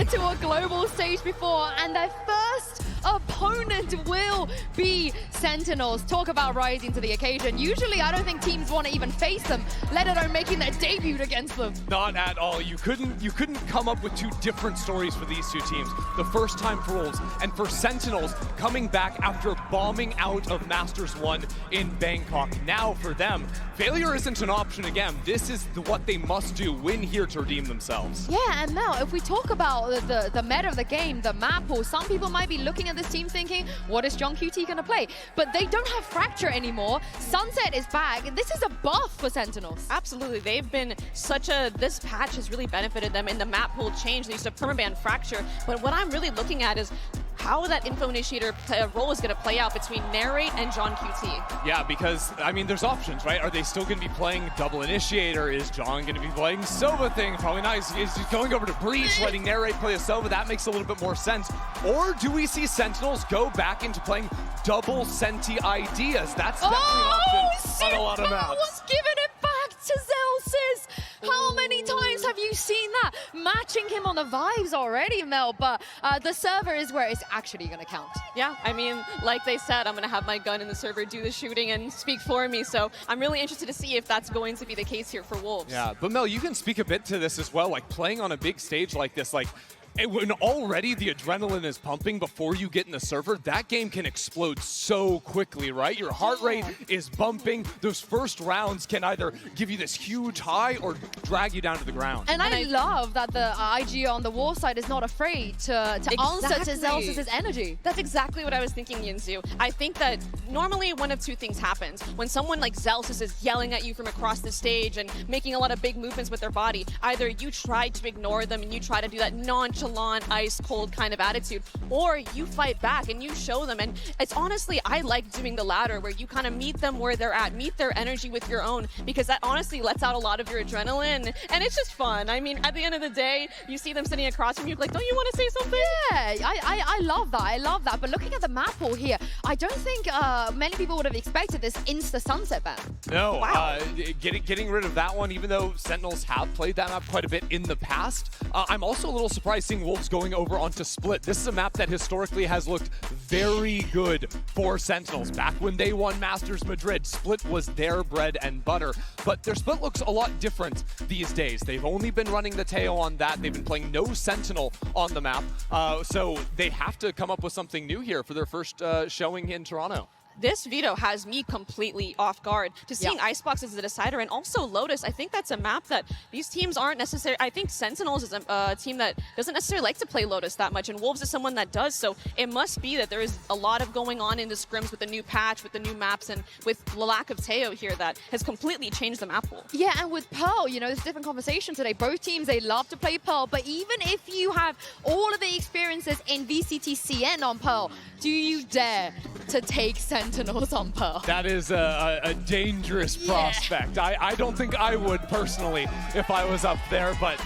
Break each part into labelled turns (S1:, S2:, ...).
S1: it to a global stage before, and their first opponent will be Sentinels. Talk about rising to the occasion. Usually, I don't think teams want to even face them, let alone making their debut against them.
S2: Not at all. You couldn't come up with two different stories for these two teams. The first time for Wolves, and for Sentinels coming back after bombing out of Masters 1 in Bangkok. Now for them, failure isn't an option again. This is what they must do, win here to redeem themselves.
S1: Yeah, and now if we talk about the meta of the game, the map pool, some people might be looking at this team thinking, what is John QT going to play? But they don't have Fracture anymore. Sunset is back, and this is a buff for Sentinels.
S3: Absolutely, they've been such a, this patch has really benefited them in the map pool change. They used to permaban Fracture, but what I'm really looking at is how that info initiator role is going to play out between Narrate and John QT.
S2: Yeah, because, I mean, there's options, right? Are they still going to be playing double initiator? Is John going to be playing Sova thing? Probably not. Is he going over to Breach, letting Narrate play a Sova? That makes a little bit more sense. Or do we see Sentinels go back into playing double Senti ideas? That's definitely an option on a lot of maps.
S1: Was giving it back to Zelsis. How many times have you seen that? Matching him on the vibes already, Mel, but the server is where it's actually going to count.
S3: Yeah, I mean, like they said, I'm going to have my gun in the server do the shooting and speak for me, so I'm really interested to see if that's going to be the case here for Wolves.
S2: Yeah, but Mel, you can speak a bit to this as well, like playing on a big stage like this, like when already the adrenaline is pumping before you get in the server, that game can explode so quickly, right? Your heart rate is bumping. Those first rounds can either give you this huge high or drag you down to the ground.
S1: And I love that the IG on the WOL side is not afraid to answer to Zelsis' energy.
S3: That's exactly what I was thinking, Yinzu. I think that normally one of two things happens. When someone like Zelsis is yelling at you from across the stage and making a lot of big movements with their body, either you try to ignore them and you try to do that nonchalant, ice cold kind of attitude, or you fight back and you show them. And it's honestly, I like doing the latter, where you kind of meet them where they're at, meet their energy with your own, because that honestly lets out a lot of your adrenaline, and it's just fun. I mean, at the end of the day, you see them sitting across from you, like, don't you want to say something?
S1: Yeah, I love that. I love that. But looking at the map pool here, I don't think many people would have expected this insta sunset ban.
S2: No,
S3: wow.
S2: Getting rid of that one, even though Sentinels have played that map quite a bit in the past. I'm also a little surprised seeing Wolves going over onto Split. This is a map that historically has looked very good for Sentinels. Back when they won Masters Madrid, Split was their bread and butter. But their Split looks a lot different these days. They've only been running the Teo on that. They've been playing no Sentinel on the map. So they have to come up with something new here for their first showing in Toronto.
S3: This veto has me completely off guard to seeing Icebox as the decider, and also Lotus. I think that's a map that these teams aren't necessarily. I think Sentinels is a team that doesn't necessarily like to play Lotus that much, and Wolves is someone that does. So it must be that there is a lot of going on in the scrims with the new patch, with the new maps, and with the lack of Teo here that has completely changed the map pool.
S1: Yeah, and with Pearl, you know, there's a different conversation today. Both teams, they love to play Pearl, but even if you have all of the experiences in VCT-CN on Pearl, do you dare to take Sentinels on Pearl?
S2: That is a dangerous prospect. I don't think I would personally if I was up there, but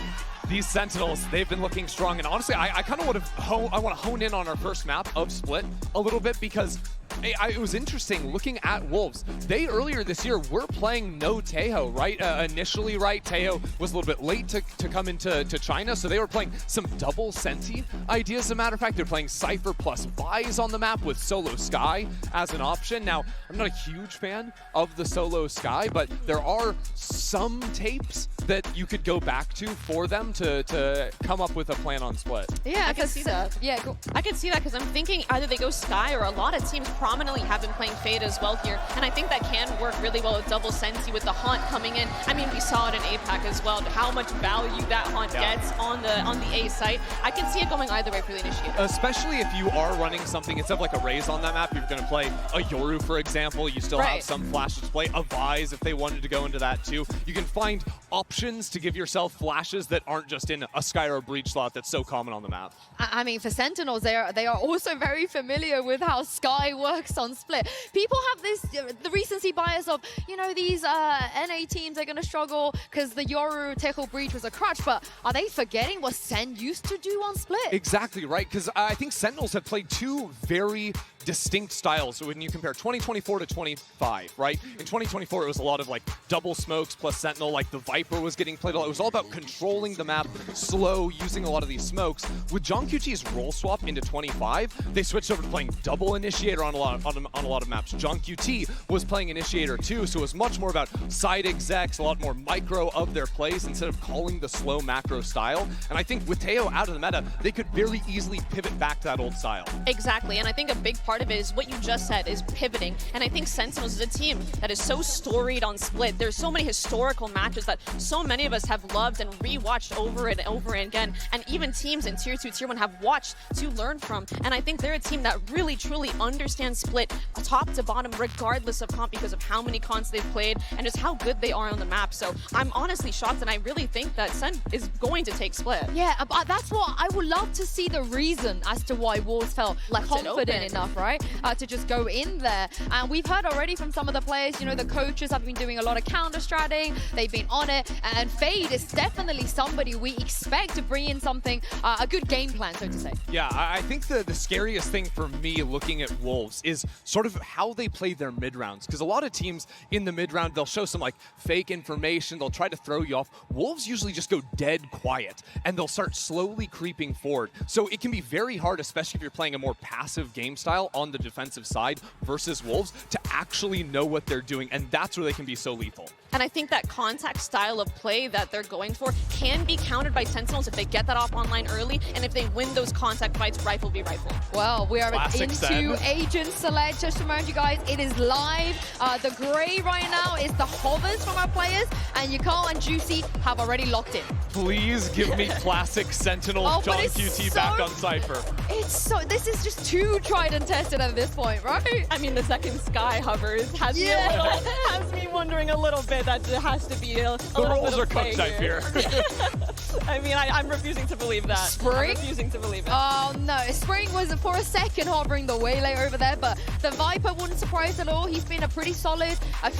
S2: these Sentinels, they've been looking strong. And honestly, I kind of want to hone in on our first map of Split a little bit, because it was interesting looking at Wolves. They earlier this year were playing no Teo, right? Initially, right? Teo was a little bit late to come into China, so they were playing some double Senti ideas. As a matter of fact, they're playing Cypher plus Buys on the map with Solo Sky as an option. Now, I'm not a huge fan of the Solo Sky, but there are some tapes that you could go back to for them to come up with a plan on Split.
S1: Yeah,
S3: I can see that.
S1: Yeah, cool.
S3: I can see that because I'm thinking either they go Sky, or a lot of teams prominently have been playing Fade as well here, and I think that can work really well with double Senti with the Haunt coming in. I mean, we saw it in APAC as well, how much value that Haunt gets on the A site. I can see it going either way for the Initiator.
S2: Especially if you are running something, instead of like a Raze on that map, you're going to play a Yoru, for example. You still have some flashes to play, a Vise if they wanted to go into that too. You can find options to give yourself flashes that aren't just in a Sky or a Breach slot that's so common on the map.
S1: I mean, for Sentinels, they are also very familiar with how Sky works on Split. People have this the recency bias of, you know, these NA teams are going to struggle because the Yoru Tackle Breach was a crutch, but are they forgetting what Sen used to do on Split?
S2: Exactly right, because I think Sentinels have played two very distinct styles when you compare 2024 to 25, right? In 2024, it was a lot of like double smokes plus Sentinel, like the Viper was getting played a lot. It was all about controlling the map, slow, using a lot of these smokes. With John QT's role swap into 25, they switched over to playing double initiator on a lot of maps. John QT was playing initiator too, so it was much more about side execs, a lot more micro of their plays instead of calling the slow macro style. And I think with Teo out of the meta, they could very easily pivot back to that old style.
S3: Exactly, and I think a big part of it is what you just said, is pivoting. And I think Sentinels is a team that is so storied on Split. There's so many historical matches that so many of us have loved and rewatched over and over again. And even teams in Tier 2, Tier 1 have watched to learn from. And I think they're a team that really, truly understands Split top to bottom, regardless of comp, because of how many cons they've played and just how good they are on the map. So I'm honestly shocked, and I really think that SEN is going to take Split.
S1: Yeah, but that's what I would love to see, the reason as to why Wolves felt confident enough, right, to just go in there. And we've heard already from some of the players, you know, the coaches have been doing a lot of counter-stratting, they've been on it, and Fade is definitely somebody we expect to bring in something, a good game plan, so to say.
S2: Yeah, I think the scariest thing for me looking at Wolves is sort of how they play their mid-rounds, because a lot of teams in the mid-round, they'll show some like fake information, they'll try to throw you off. Wolves usually just go dead quiet, and they'll start slowly creeping forward. So it can be very hard, especially if you're playing a more passive game style on the defensive side versus Wolves, to actually know what they're doing, and that's where they can be so lethal.
S3: And I think that contact style of play that they're going for can be countered by Sentinels if they get that off online early, and if they win those contact fights rifle v rifle.
S1: Well, we are
S2: Classic
S1: into
S2: SEN.
S1: Agent Select. Just to remind you guys, it is live. The gray right now is the hovers from our players, and Yukal and Juicy have already locked in.
S2: Please give me classic Sentinel John QT back on Cypher.
S1: This is just too tried and tested at this point, right?
S3: I mean, the second Sky hovers has me wondering a little bit that there has to be a
S2: The
S3: little
S2: rolls
S3: bit
S2: are
S3: of play
S2: cooked, I fear.
S3: I mean, I'm refusing to believe that.
S1: Spring?
S3: I'm refusing to believe it.
S1: Oh no, Spring was for a second hovering the Waylay over there, but the Viper wouldn't surprise at all. He's been a pretty solid,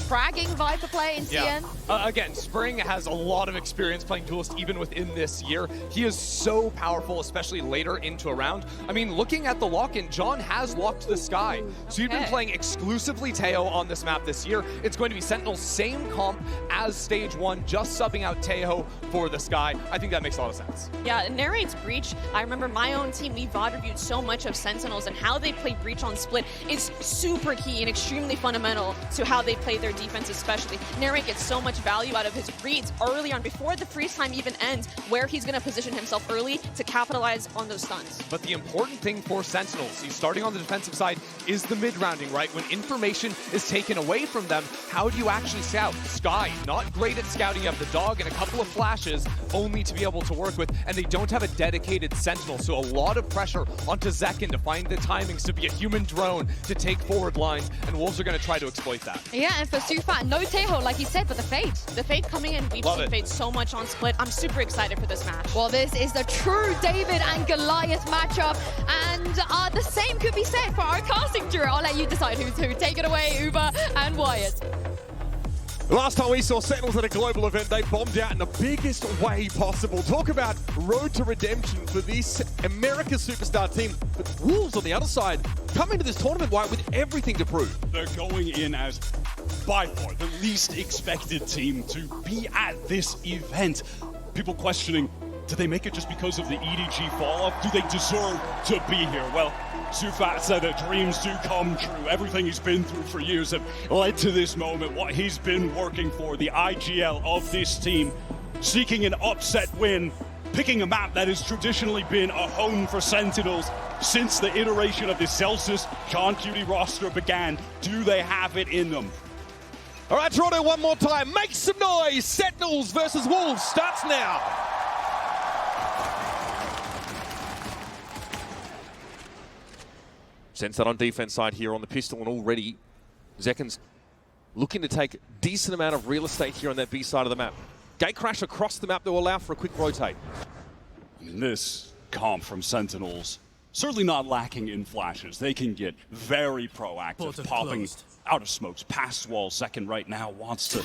S1: fragging Viper play in CN.
S2: Again, Spring has a lot of experience playing Duelist even within this year. He is so powerful, especially later into a round. I mean, looking at the lock-in, John has locked the Sky. So you've been playing exclusively Teo on this map this year. It's going to be Sentinel's same comp as Stage 1, just subbing out Teo for the Sky. I think that makes a lot of sense.
S3: Yeah, Narrate's Breach, I remember my own team, we VOD reviewed so much of Sentinels, and how they play Breach on Split is super key and extremely fundamental to how they play their defense especially. Narrate gets so much value out of his reads early on, before the freeze time even ends, where he's going to position himself early to capitalize on those stuns.
S2: But the important thing for Sentinels, he's starting on the defensive side, is the mid-rounding, right? When information is taken away from them, how do you actually scout? Sky, not great at scouting. You have the dog and a couple of flashes only to be able to work with, and they don't have a dedicated Sentinel, so a lot of pressure onto Zekin to find the timings, to be a human drone, to take forward lines, and Wolves are going to try to exploit that.
S1: Yeah, and for Sufat, no Teho, like he said, but the Fade.
S3: The Fade coming in, we've seen Fade so much on Split. I'm super excited for this match.
S1: Well, this is the true David and Goliath matchup, and the same could be said for our casting duo. I'll let you decide who's who. Take it away, Uber and Wyatt.
S4: Last time we saw Sentinels at a global event, they bombed out in the biggest way possible. Talk about road to redemption for this America's superstar team. But Wolves on the other side come into this tournament, White, with everything to prove.
S5: They're going in as by far the least expected team to be at this event. People questioning, did they make it just because of the EDG fall-off? Do they deserve to be here? Well, Sufat said that dreams do come true. Everything he's been through for years have led to this moment. What he's been working for, the IGL of this team, seeking an upset win, picking a map that has traditionally been a home for Sentinels since the iteration of the Celsius John QT roster began. Do they have it in them?
S4: All right, Toronto, one more time. Make some noise. Sentinels versus Wolves starts now. Sense that on defense side here on the pistol, and already Zekin's looking to take a decent amount of real estate here on that B side of the map. Gate crash across the map that will allow for a quick rotate.
S5: This comp from Sentinels, certainly not lacking in flashes. They can get very proactive, popping out of smokes past wall. Second right now wants to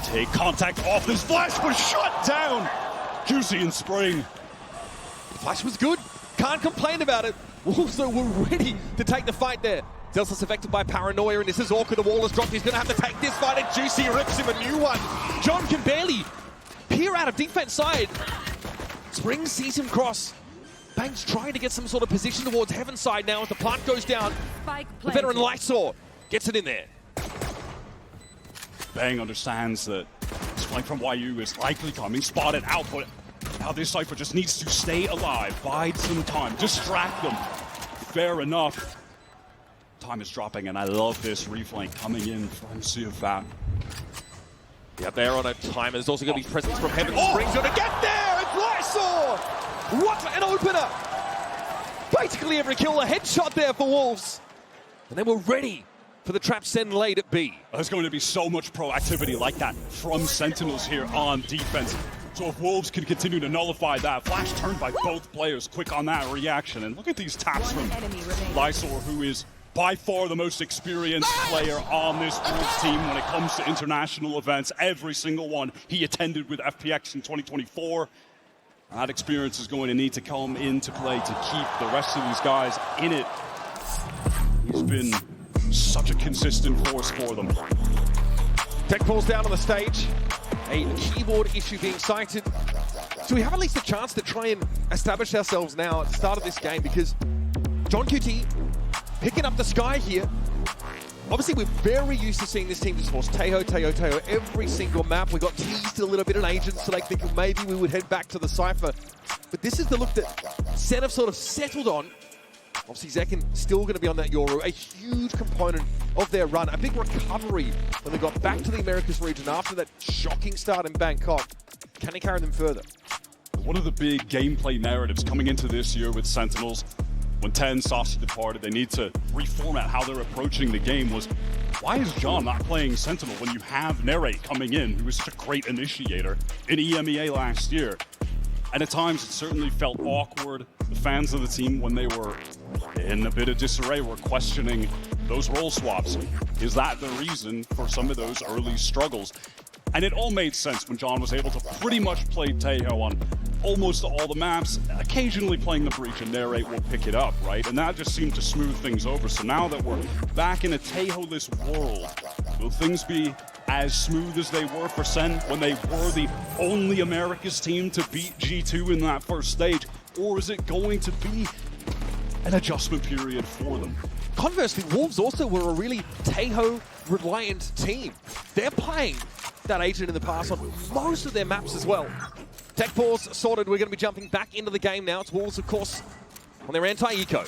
S5: take contact off. This flash was shut down. Juicy and Spring.
S4: The flash was good. Can't complain about it. Wolves though were ready to take the fight there. Zelsis affected by paranoia, and this is awkward. The wall has dropped. He's going to have to take this fight, and Juicy rips him a new one. John can barely peer out of defense side. Spring sees him cross. Banks trying to get some sort of position towards Heaven side now as the plant goes down. The veteran Lysor gets it in there.
S5: Bang understands that this flank from YU is likely coming, spotted out, but now this Cypher just needs to stay alive, bide some time, distract them. Fair enough. Time is dropping, and I love this reflank coming in from CFAT.
S4: Yeah, they're on a timer. There's also going to be presence from Heaven. Spring's going to get there! It's Lysor! What an opener! Basically every kill, a headshot there for Wolves. And then we're ready for the trap SEN late at B.
S5: There's going to be so much proactivity like that from Sentinels here on defense. So if Wolves can continue to nullify that, flash turned by both players, quick on that reaction. And look at these taps from Lysor, who is by far the most experienced player on this Wolves team when it comes to international events. Every single one he attended with FPX in 2024. That experience is going to need to come into play to keep the rest of these guys in it. He's been such a consistent force for them.
S4: Tech falls down on the stage. A keyboard issue being cited. So we have at least a chance to try and establish ourselves now at the start of this game, because John QT picking up the sky here. Obviously, we're very used to seeing this team just force Teho every single map. We got teased a little bit in Agents, so like thinking maybe we would head back to the Cypher. But this is the look that SEN have sort of settled on. Obviously, Zekken still going to be on that Yoru, a huge component of their run. A big recovery when they got back to the Americas region after that shocking start in Bangkok. Can he carry them further?
S5: One of the big gameplay narratives coming into this year with Sentinels, when 10 Saucy departed, they need to reformat how they're approaching the game, was why is John not playing Sentinel when you have Narrate coming in, who was such a great initiator in EMEA last year? And at times it certainly felt awkward. The fans of the team, when they were in a bit of disarray, were questioning those role swaps. Is that the reason for some of those early struggles? And it all made sense when John was able to pretty much play Teho on almost all the maps. Occasionally playing the Breach and Narrate will pick it up, right? And that just seemed to smooth things over. So now that we're back in a Teho-less world, will things be as smooth as they were for SEN when they were the only Americas team to beat G2 in that first stage? Or is it going to be an adjustment period for them?
S4: Conversely, Wolves also were a really Teho-reliant team. They're playing that Agent in the past on most of their maps as well. Tech pause sorted. We're going to be jumping back into the game now. It's Wolves, of course, on their anti-eco.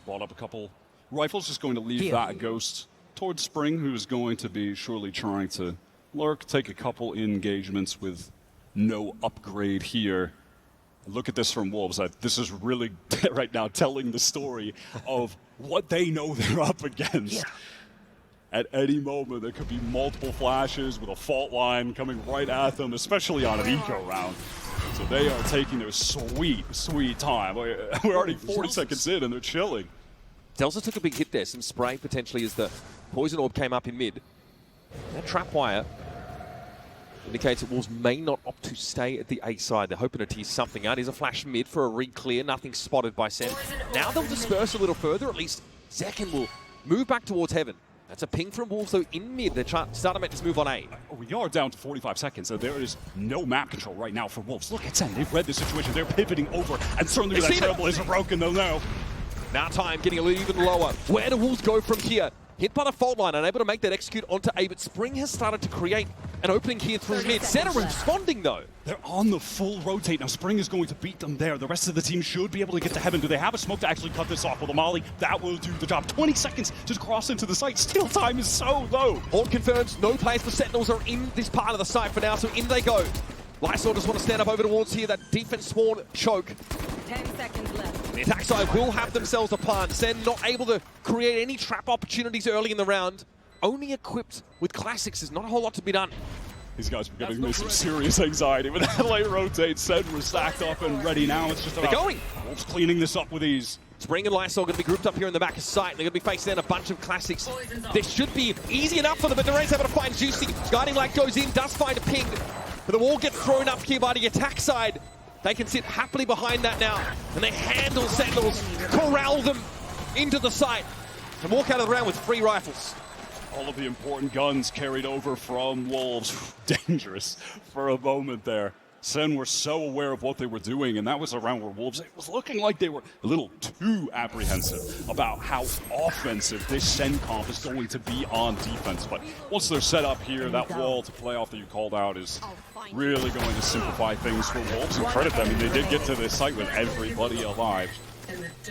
S5: Brought up a couple rifles, just going to leave that Ghost towards Spring, who's going to be surely trying to lurk, take a couple engagements with no upgrade here. Look at this from Wolves. This is really right now telling the story of what they know they're up against. Yeah. At any moment, there could be multiple flashes with a fault line coming right at them, especially on an eco round. So they are taking their sweet, sweet time. We're already 40 seconds in and they're chilling.
S4: Delta took a big hit there. Some spray potentially as the Poison Orb came up in mid. That trap wire indicates that Wolves may not opt to stay at the A side. They're hoping to tease something out. Here's a flash mid for a re-clear. Nothing spotted by SEN. Now they'll disperse a little further. At least Zekken will move back towards Heaven. That's a ping from Wolves, though, in mid. They're starting to make this move on A.
S5: We are down to 45 seconds, so there is no map control right now for Wolves. Look at SEN. They've read the situation. They're pivoting over, and certainly that trailblazer broken, though, now.
S4: Now time getting a little even lower. Where do Wolves go from here? Hit by the fault line, unable to make that execute onto A, but Spring has started to create an opening here through mid. SEN are responding, though.
S5: They're on the full rotate. Now Spring is going to beat them there. The rest of the team should be able to get to Heaven. Do they have a smoke to actually cut this off with a molly? That will do the job. 20 seconds to cross into the site. Still time is so low.
S4: Horn confirms no players for Sentinels are in this part of the site for now, so in they go. Lysor just want to stand up over towards here, that defense spawn choke.
S6: 10 seconds left.
S4: The attack side will have themselves a plant. SEN not able to create any trap opportunities early in the round. Only equipped with classics. There's not a whole lot to be done.
S5: These guys are giving me some serious anxiety with that late rotate. SEN were stacked up and ready now. It's just about Wolves cleaning this up with ease.
S4: Spring and Lysor going to be grouped up here in the back of sight. They're going to be facing in a bunch of classics. This should be easy enough for them, but Narrate's able to find Juicy. Guiding Light goes in, does find a ping. But the wall gets thrown up here by the attack side. They can sit happily behind that now. And they handle Sentinels, corral them into the site. and walk out of the round with 3 rifles.
S5: All of the important guns carried over from Wolves. Dangerous for a moment there. SEN were so aware of what they were doing, and that was a round where Wolves, it was looking like they were a little too apprehensive about how offensive this SEN comp is going to be on defense. But once they're set up here, that wall to play off that you called out is really going to simplify things for Wolves. And credit them, I mean, they did get to this site with everybody alive.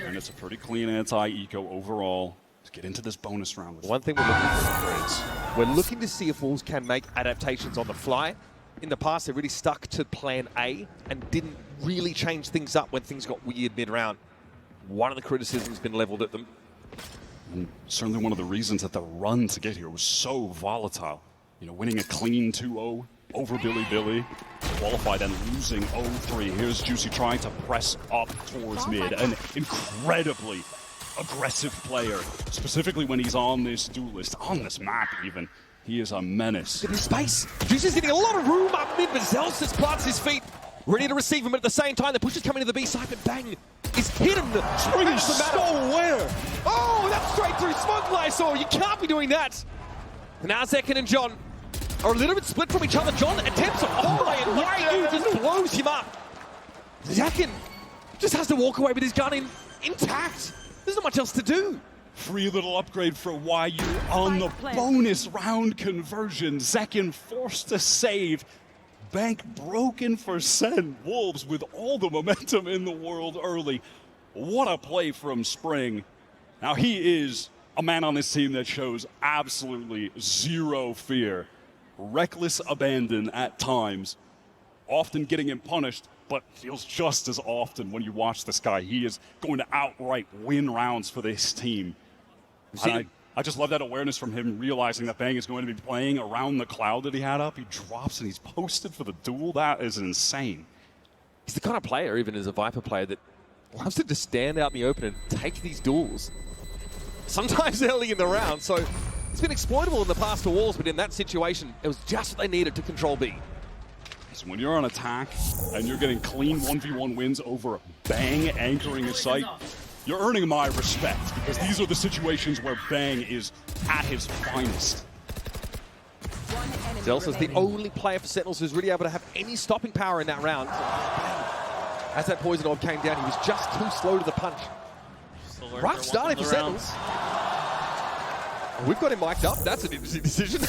S5: And it's a pretty clean anti-eco overall to get into this bonus round.
S4: One thing we're looking for is we're looking to see if Wolves can make adaptations on the fly. In the past, they really stuck to plan A and didn't really change things up when things got weird mid-round. One of the criticisms has been leveled at them.
S5: And certainly one of the reasons that the run to get here was so volatile. You know, winning a clean 2-0 over Billy, qualified and losing 0-3. Here's Juicy trying to press up towards mid. An incredibly aggressive player, specifically when he's on this duelist, on this map even. He is a menace.
S4: In his space, Juicy's getting a lot of room up mid, but Zelsis plants his feet, ready to receive him. But at the same time, the push is coming to the B side, but Bang is hidden.
S5: Spring is so aware.
S4: Oh, that's straight through smoke, Lysor. You can't be doing that. Now Zekin and John are a little bit split from each other. John attempts a volley, and Ryu just blows him up. Zekin just has to walk away with his gun intact. There's not much else to do.
S5: Free little upgrade for YU on the bonus round conversion. Zekin forced to save. Bank broken for SEN. Wolves with all the momentum in the world early. What a play from Spring. Now he is a man on this team that shows absolutely zero fear. Reckless abandon at times. Often getting him punished, but feels just as often when you watch this guy. He is going to outright win rounds for this team. I just love that awareness from him, realizing that Bang is going to be playing around the cloud that he had up. He drops and he's posted for the duel. That is insane.
S4: He's the kind of player, even as a Viper player, that loves to just stand out in the open and take these duels. Sometimes early in the round, so it's been exploitable in the past for Wolves, but in that situation, it was just what they needed to control B.
S5: So when you're on attack and you're getting clean 1v1 wins over Bang anchoring a site, you're earning my respect, because these are the situations where Bang is at his finest.
S4: Zelsa is the only player for Sentinels who's really able to have any stopping power in that round. As that poison orb came down, he was just too slow to the punch. Rough starting for Sentinels. We've got him mic'd up. That's an interesting decision.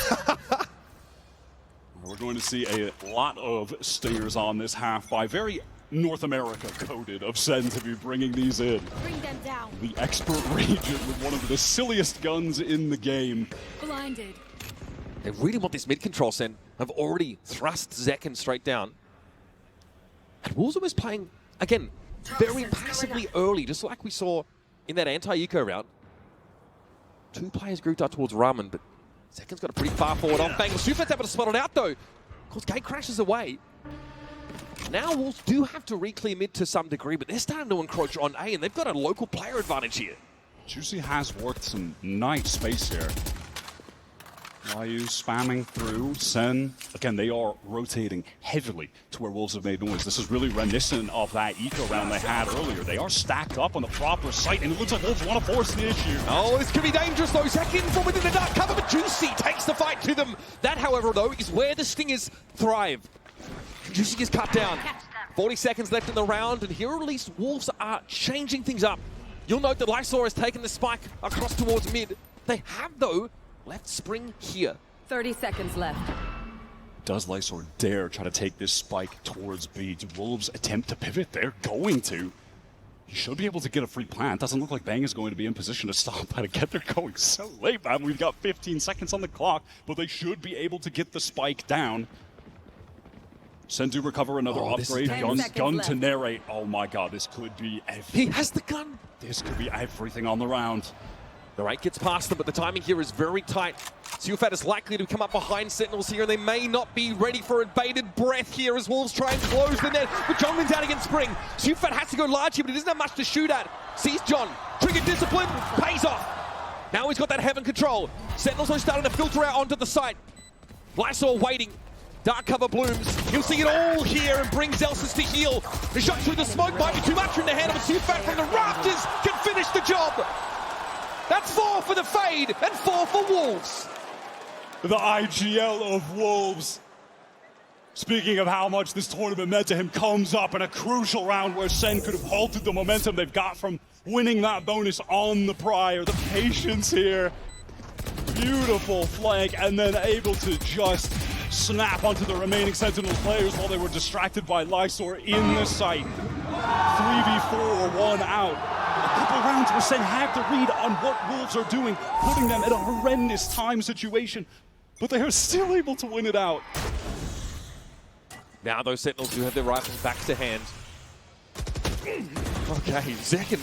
S5: We're going to see a lot of stingers on this half by very North America coded of SEN to be bringing these in.
S6: Bring them down.
S5: The expert region with one of the silliest guns in the game.
S6: Blinded.
S4: They really want this mid control, Sen. Have already thrust Zekin straight down. And Wolves was playing, again, very passively early, just like we saw in that anti-eco round. 2 players grouped up towards Ramen, but Zekin's got a pretty far forward on Bang. Sufat's able to spot it out, though. Of course, Gate crashes away. Now Wolves do have to re-clear mid to some degree, but they're starting to encroach on A, and they've got a local player advantage here.
S5: Juicy has worked some nice space here. YU spamming through. SEN, again, they are rotating heavily to where Wolves have made noise. This is really reminiscent of that eco round they had earlier. They are stacked up on the proper site, and it looks like Wolves want to force the issue.
S4: Oh, this could be dangerous, though. Zekin from within the dark cover, but Juicy takes the fight to them. That, however, though, is where the Stingers thrive. Juicy gets cut down. 40 seconds left in the round, and here at least Wolves are changing things up. You'll note that Lysor has taken the spike across towards mid. They have, though, left Spring here.
S6: 30 seconds left.
S5: Does Lysor dare try to take this spike towards B? Do Wolves attempt to pivot? They're going to. He should be able to get a free plant. Doesn't look like Bang is going to be in position to stop that and get there going so late, man. We've got 15 seconds on the clock, but they should be able to get the spike down. SEN do recover another upgrade. Gun to narrate. Oh my god, this could be everything.
S4: He has the gun.
S5: This could be everything on the round.
S4: The rate gets past them, but the timing here is very tight. Sufat is likely to come up behind Sentinels here, and they may not be ready for a bated breath here as Wolves try and close the net. But John wins out against Spring. Sufat has to go large here, but he doesn't have much to shoot at. Sees John. Trigger discipline. Pays off. Now he's got that heaven control. Sentinels are starting to filter out onto the site. Lysor waiting. Dark cover blooms. He'll see it all here and brings Zelsis to heal. The shot through the smoke might be too much in the hand of a Sufat from the rafters. Can finish the job. That's 4 for the Fade and 4 for Wolves.
S5: The IGL of Wolves. Speaking of how much this tournament meant to him, comes up in a crucial round where SEN could have halted the momentum they've got from winning that bonus on the prior. The patience here. Beautiful flank, and then able to just snap onto the remaining Sentinel players while they were distracted by Lysor in the site. 3v4, 1 out. A couple rounds where SEN had to read on what Wolves are doing, putting them in a horrendous time situation, but they are still able to win it out.
S4: Now those Sentinels do have their rifles back to hand. Okay, second.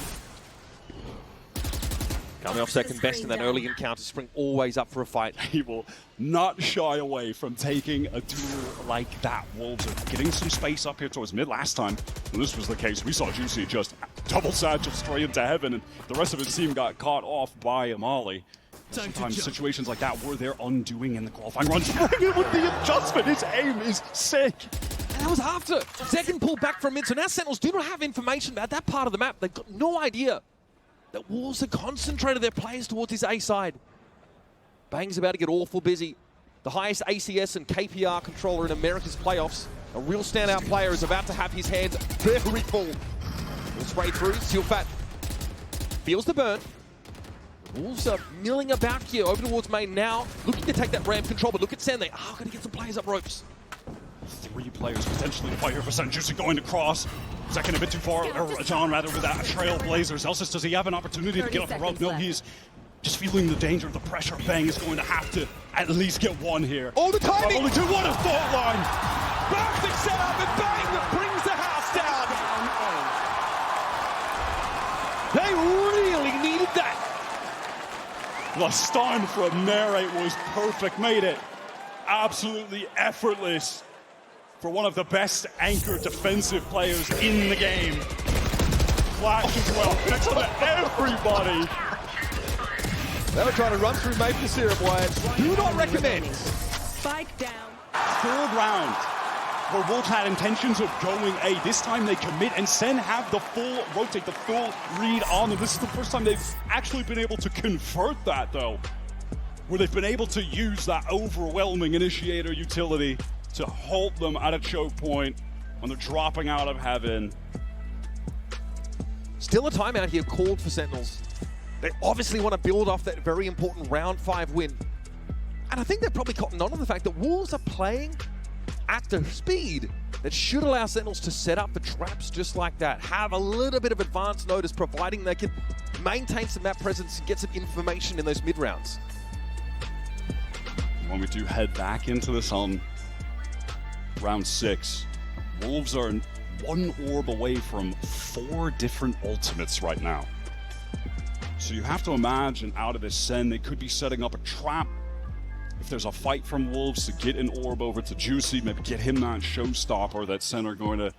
S4: Coming off second best in that early encounter, Spring always up for a fight.
S5: He will not shy away from taking a duel like that. Wolves are getting some space up here towards mid. Last time when this was the case, we saw Juicy just double satchel straight into heaven, and the rest of his team got caught off by Amali. Sometimes situations like that were their undoing in the qualifying run. Spring with the adjustment, his aim is sick.
S4: And that was after second pulled back from mid, so now Sentinels do not have information about that part of the map. They've got no idea that Wolves have concentrated their players towards his A side. Bang's about to get awful busy. The highest ACS and KPR controller in America's playoffs. A real standout player is about to have his hands very full. We'll spray through, Sealfat feels the burn. Wolves are milling about here over towards main now, looking to take that ramp control, but look at SEN, they are going to get some players up ropes.
S5: 3 players potentially to fight here for SEN. Juicy going to cross. Second a bit too far, or John rather, with that Trailblazer. Zelsis, does he have an opportunity to get off the rope? No, he's just feeling the danger of the pressure. Bang is going to have to at least get 1 here.
S4: Oh, the timing!
S5: Only 2, what a fault line!
S4: Perfect setup, and Bang brings the house down! They really needed that!
S5: The stun from Narrate was perfect, made it absolutely effortless for one of the best anchor defensive players in the game. Flash as well, picks on everybody.
S4: They were trying to run through maple syrup, Wyatt. Do not recommend.
S6: Spike down.
S5: 3rd round, where Wolves had intentions of going A. This time they commit, and SEN have the full rotate, the full read on them. This is the first time they've actually been able to convert that, though, where they've been able to use that overwhelming initiator utility to halt them at a choke point when they're dropping out of heaven.
S4: Still a timeout here called for Sentinels. They obviously want to build off that very important round 5 win. And I think they've probably cottoned on to the fact that Wolves are playing at the speed that should allow Sentinels to set up the traps just like that. Have a little bit of advance notice, providing they can maintain some map presence and get some information in those mid rounds.
S5: When we do head back into this on round 6, Wolves are 1 orb away from 4 different ultimates right now. So you have to imagine out of this SEN, they could be setting up a trap. If there's a fight from Wolves to get an orb over to Juicy, maybe get him that showstopper, that SEN are going to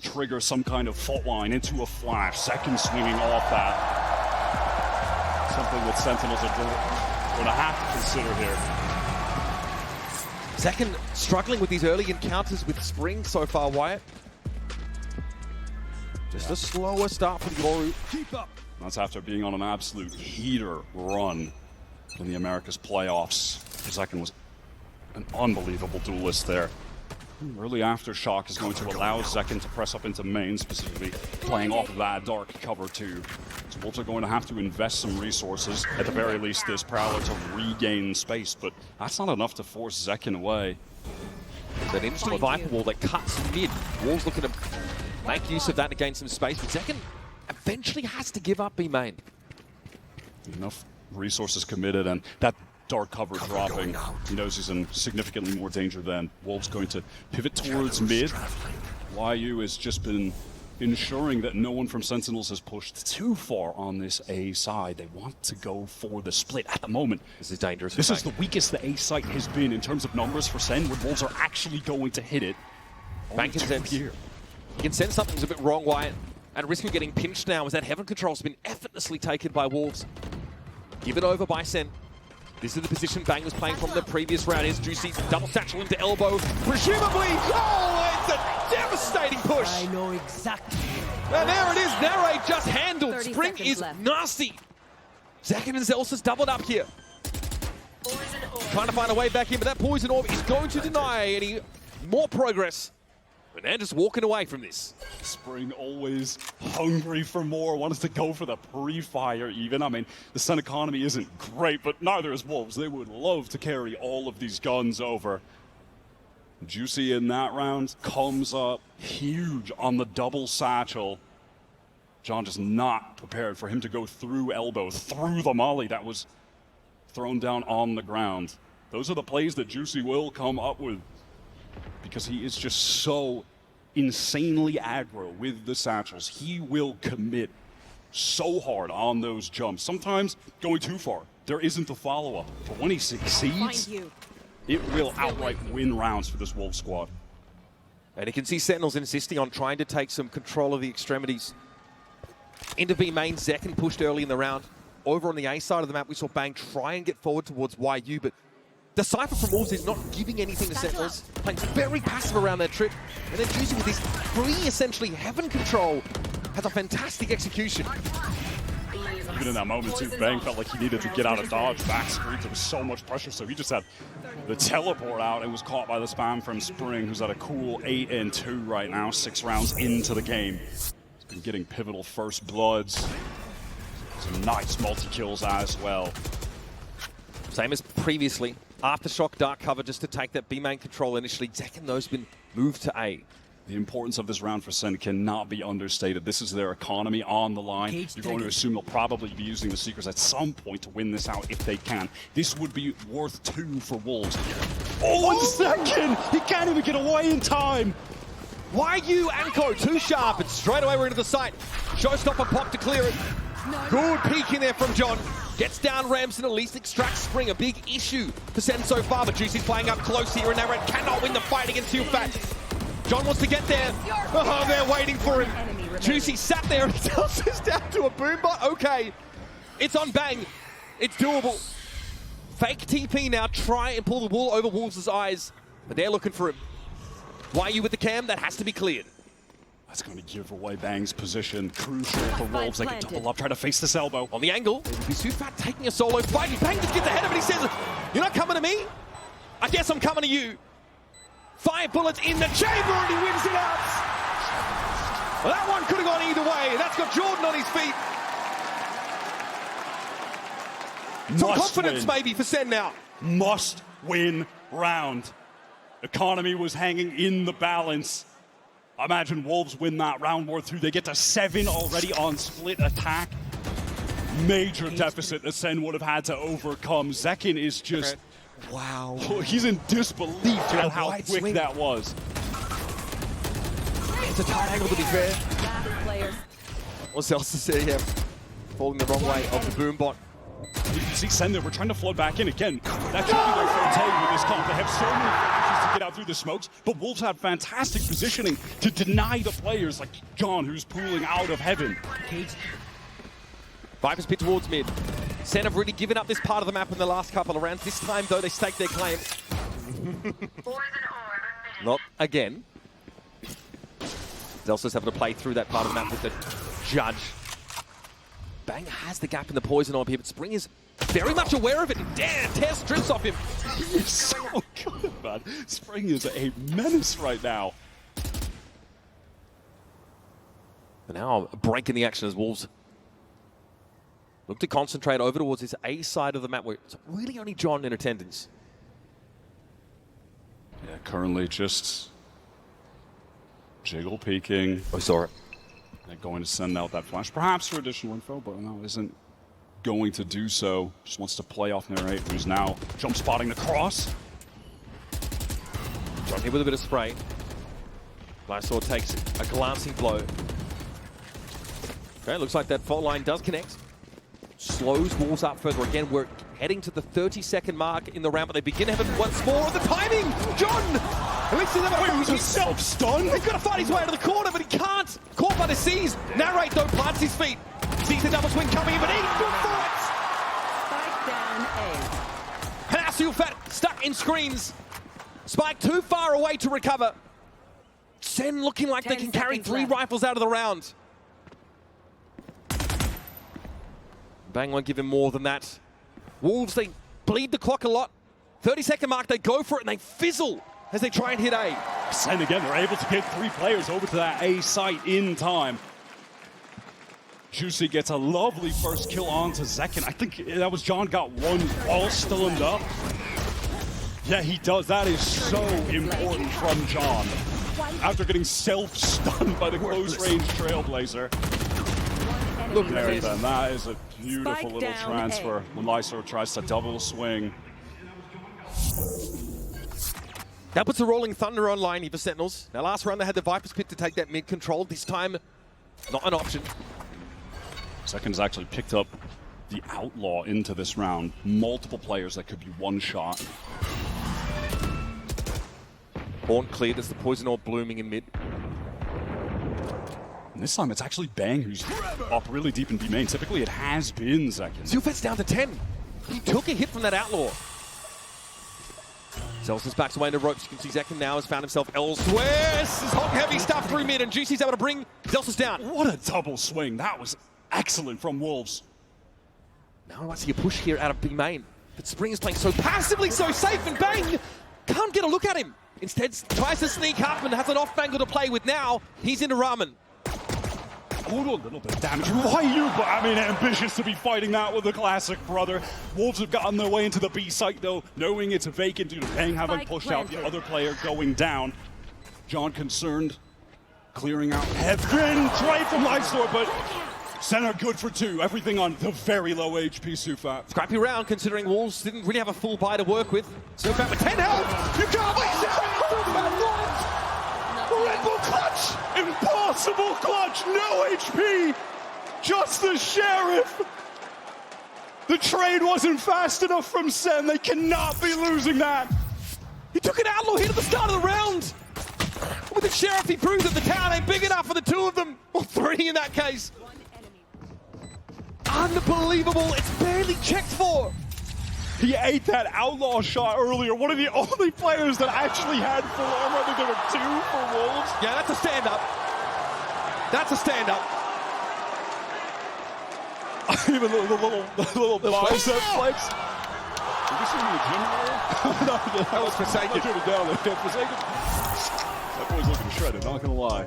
S5: trigger some kind of fault line into a flash. Second swinging off that. Something that Sentinels are going to have to consider here.
S4: Second struggling with these early encounters with Spring so far, Wyatt. Just a slower start for the Yoru.
S5: Keep up. That's after being on an absolute heater run in the Americas playoffs. Second was an unbelievable duelist there. Early aftershock is going to allow Second to press up into main, specifically playing off of that dark cover too. So Wolves are going to have to invest some resources, at the very least this Prowler, to regain space, but that's not enough to force Zekin away.
S4: That instant Viper wall that cuts mid. Wolves looking to make use of that to gain some space, but Zekin eventually has to give up B main.
S5: Enough resources committed, and that dark cover dropping. He knows he's in significantly more danger than Wolves going to pivot towards mid. YU has just been ensuring that no one from Sentinels has pushed too far on this A side. They want to go for the split at the moment.
S4: This is dangerous.
S5: This is the weakest the A site has been in terms of numbers for SEN, where Wolves are actually going to hit it.
S4: Bank can sense here. You can sense something's a bit wrong, Wyatt. And risk of getting pinched now as that heaven control's been effortlessly taken by Wolves. Given over by SEN. This is the position Bang was playing from the previous round. Is Juicy double satchel into elbow. Presumably, oh, it's a devastating push.
S6: I know exactly.
S4: And there it is, Narrate just handled. Spring is
S6: left.
S4: nasty. Zakin and Zelsa's doubled up here. Trying to find a way back in, but that poison orb is going to deny any more progress. And they're just walking away from this.
S5: Spring always hungry for more, wants to go for the pre-fire even. I mean, the Sun economy isn't great, but neither is Wolves. They would love to carry all of these guns over. Juicy in that round comes up huge on the double satchel. John just not prepared for him to go through elbow, through the molly that was thrown down on the ground. Those are the plays that Juicy will come up with because he is just so insanely aggro with the satchels. He will commit so hard on those jumps, sometimes going too far. There isn't the follow-up, but when he succeeds, it will outright win rounds for this Wolves squad.
S4: And you can see Sentinels insisting on trying to take some control of the extremities. Into B main, Zekin pushed early in the round. Over on the A side of the map, we saw Bang try and get forward towards YU, but the Cypher from Wolves is not giving anything to Sentinels, playing very passive around their trip, and then Juicy with his free, essentially, heaven control, has a fantastic execution.
S5: Even in that moment, too, Bang felt like he needed to get out of dodge, back screens. There was so much pressure, so he just had the teleport out and was caught by the spam from Spring, who's at a cool 8-2 right now, 6 rounds into the game. He's been getting pivotal first bloods, some nice multi-kills as well.
S4: Same as previously. Aftershock dark cover just to take that B main control initially. Zekin, though, has been moved to A.
S5: The importance of this round for SEN cannot be understated. This is their economy on the line. You're going to assume they'll probably be using the Seekers at some point to win this out if they can. This would be worth 2 for Wolves. Oh, 1 second! He can't even get away in time!
S4: YU Anko, too sharp, and straight away we're into the site. Showstopper pop to clear it. Good peek in there from John. Gets down Ramson, at least extracts Spring. A big issue for SEN so far, but Juicy's playing up close here, and now Red cannot win the fight against Fat. John wants to get there. Oh, they're waiting for him. Juicy sat there and tells us down to a boombot. Okay, it's on Bang. It's doable. Fake TP now, try and pull the wool over Wolves' eyes, but they're looking for him. YU with the cam, that has to be cleared.
S5: That's going to give away Bang's position. Crucial for Wolves. They can double up, try to face this elbow.
S4: On the angle, Fat taking a solo fight. Bang just gets ahead of it. He says, "You're not coming to me? I guess I'm coming to you." 5 bullets in the chamber and he wins it out. Well, that one could have gone either way. That's got Jordan on his feet. Some confidence maybe for SEN now.
S5: Must win round. Economy was hanging in the balance. Imagine Wolves win that round worth 2. They get to 7 already on split attack. Major deficit that SEN would have had to overcome. Zekin is just...
S4: Wow.
S5: He's in disbelief at how quick swing. That was.
S4: It's a tight angle, to be fair. What's else to say here? Falling the wrong way of the boombot.
S5: You can see SEN there. We're trying to flood back in again. That should be their forte with this comp. They have so many options to get out through the smokes, but Wolves have fantastic positioning to deny the players like John, who's pooling out of heaven.
S4: Vipers pit towards mid. SEN have really given up this part of the map in the last couple of rounds. This time, though, they staked their claim. Not again. Zelsa's having to play through that part of the map with the judge. Bang has the gap in the poison orb here, but Spring is very much aware of it. Damn, tears strips off him.
S5: He's so good, man. Spring is a menace right now.
S4: But now a break in the action as Wolves look to concentrate over towards this A side of the map where it's really only John in attendance.
S5: Yeah, currently just jiggle peeking.
S4: I saw it.
S5: They're going to send out that flash, perhaps for additional info, but no, isn't going to do so. Just wants to play off Narrate, who's now jump spotting the cross.
S4: John here with a bit of spray. Lysor takes a glancing blow. Okay, looks like that fault line does connect. Slows Wolves up further again. We're heading to the 30-second mark in the round, but they begin to have it once more. The timing! John! At least he's
S5: was himself stunned.
S4: He's got to fight his way out of the corner, but he can't. Caught by the C's. Narrate, though, plants his feet. Sees the double swing coming in, but he's good for it!
S6: Spike down A.
S4: Panasil Fat stuck in screens. Spike too far away to recover. SEN looking like they can carry 3 rifles out of the round. Bang won't give him more than that. Wolves, they bleed the clock a lot. 30-second mark, they go for it and they fizzle as they try and hit A.
S5: And again, they're able to get 3 players over to that A site in time. Juicy gets a lovely first kill onto Zekken. I think that was John got one all stunned up. Yeah, he does. That is so important from John. After getting self-stunned by the close-range Trailblazer. Look there then. That is a beautiful little transfer when Lysor tries to double swing.
S4: That puts a Rolling Thunder online here for Sentinels. Now, last round they had the Viper's Pit to take that mid control. This time, not an option.
S5: Second's actually picked up the Outlaw into this round. Multiple players that could be one shot.
S4: Horn cleared as the Poison Orb blooming in mid.
S5: And this time it's actually Bang who's up really deep in B main. Typically it has been Zekken.
S4: Zilfet's down to 10. He took a hit from that Outlaw. Zelsa's backs away into ropes. You can see Zekken now has found himself elsewhere. This is hot and heavy stuff through mid, and Juicy's able to bring Zelsa's down.
S5: What a double swing. That was excellent from Wolves.
S4: Now I might see a push here out of B main. But Spring is playing so passively, so safe, and Bang can't get a look at him. Instead, tries to sneak up and has an off-angle to play with now. He's into Ramen.
S5: Oh, a little bit of damage. Ryu, but I mean, ambitious to be fighting that with the classic brother. Wolves have gotten their way into the B site, though, knowing it's vacant due to Bang having pushed out the other player going down. John concerned, clearing out heaven. Try from Lysor, but Center good for 2. Everything on the very low HP Sufat.
S4: Scrappy round, considering Wolves didn't really have a full buy to work with. Sufat with 10 health. You can't believe it! Red Bull clutch!
S5: Impossible clutch! No HP! Just the Sheriff! The trade wasn't fast enough from SEN. They cannot be losing that.
S4: He took an Outlaw hit at the start of the round. With the Sheriff, he proved that the town ain't big enough for the 2 of them. Or 3 in that case. Unbelievable. It's barely checked for.
S5: He ate that Outlaw shot earlier. One of the only players that actually had full armor. I think there were 2 for Wolves.
S4: Yeah, that's a stand-up. That's a stand-up.
S5: Even the little bicep flex. Did you see the gym roll? No, that was Forsaken. That boy's looking shredded, not gonna lie.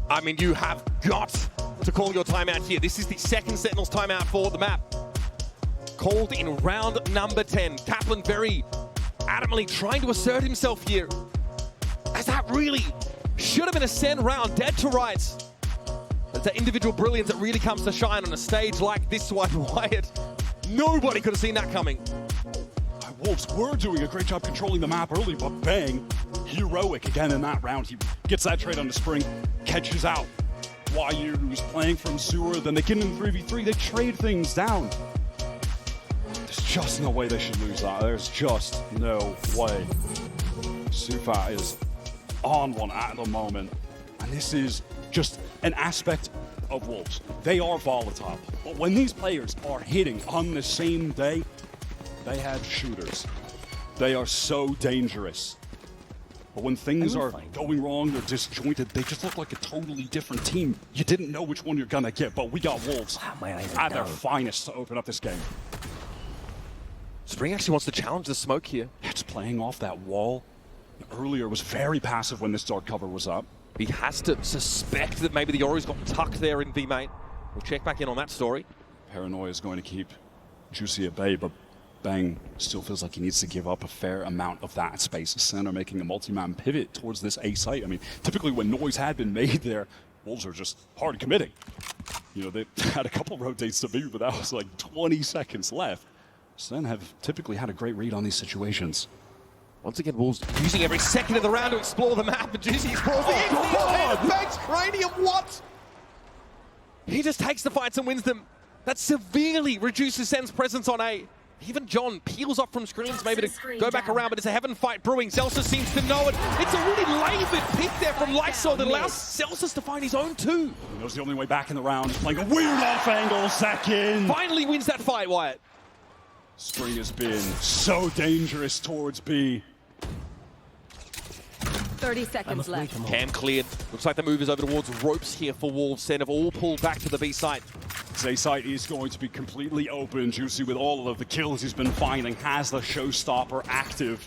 S4: I mean, you have got to call your timeout here. This is the second Sentinels timeout for the map. Called in round number 10. Kaplan very adamantly trying to assert himself here. As that really should have been a SEN round, dead to rights. It's that individual brilliance that really comes to shine on a stage like this one, Wyatt. Nobody could have seen that coming.
S5: Wolves were doing a great job controlling the map early, but Bang, heroic again in that round. He gets that trade on the Spring, catches out YU, who's playing from Sewer, then they get in 3v3, they trade things down. There's just no way they should lose that. There's just no way. Sufat is on one at the moment, and this is just an aspect of Wolves. They are volatile, but when these players are hitting on the same day, they have shooters. They are so dangerous. But when things are going wrong, they're disjointed, they just look like a totally different team. You didn't know which one you're gonna get, but we got Wolves at their finest to open up this game.
S4: Spring actually wants to challenge the smoke here.
S5: It's playing off that wall. Earlier was very passive when this dark cover was up.
S4: He has to suspect that maybe the Ori's got tucked there in B main. We'll check back in on that story.
S5: Paranoia is going to keep Juicy at bay, but Bang still feels like he needs to give up a fair amount of that space. SEN are making a multi-man pivot towards this A site. I mean, typically when noise had been made there, Wolves are just hard committing. You know, they had a couple rotates to B, but that was like 20 seconds left. SEN have typically had a great read on these situations.
S4: Once again, Wolves using every second of the round to explore the map, and Juicy explores the inside. Bang's cranium, what? He just takes the fights and wins them. That severely reduces SEN's presence on A. Even John peels off from screens maybe to go back around, but it's a heaven fight brewing. Celsius seems to know it. It's a really labored pick there from Lysor that allows Celsius to find his own 2.
S5: He knows the only way back in the round. Playing a weird off angle, second.
S4: Finally wins that fight, Wyatt.
S5: Spring has been so dangerous towards B.
S6: 30 seconds left.
S4: Cam cleared. Looks like the move is over towards ropes here for Wolves. SEN have all pulled back to the B site.
S5: This A site is going to be completely open. Juicy, with all of the kills he's been finding, has the showstopper active.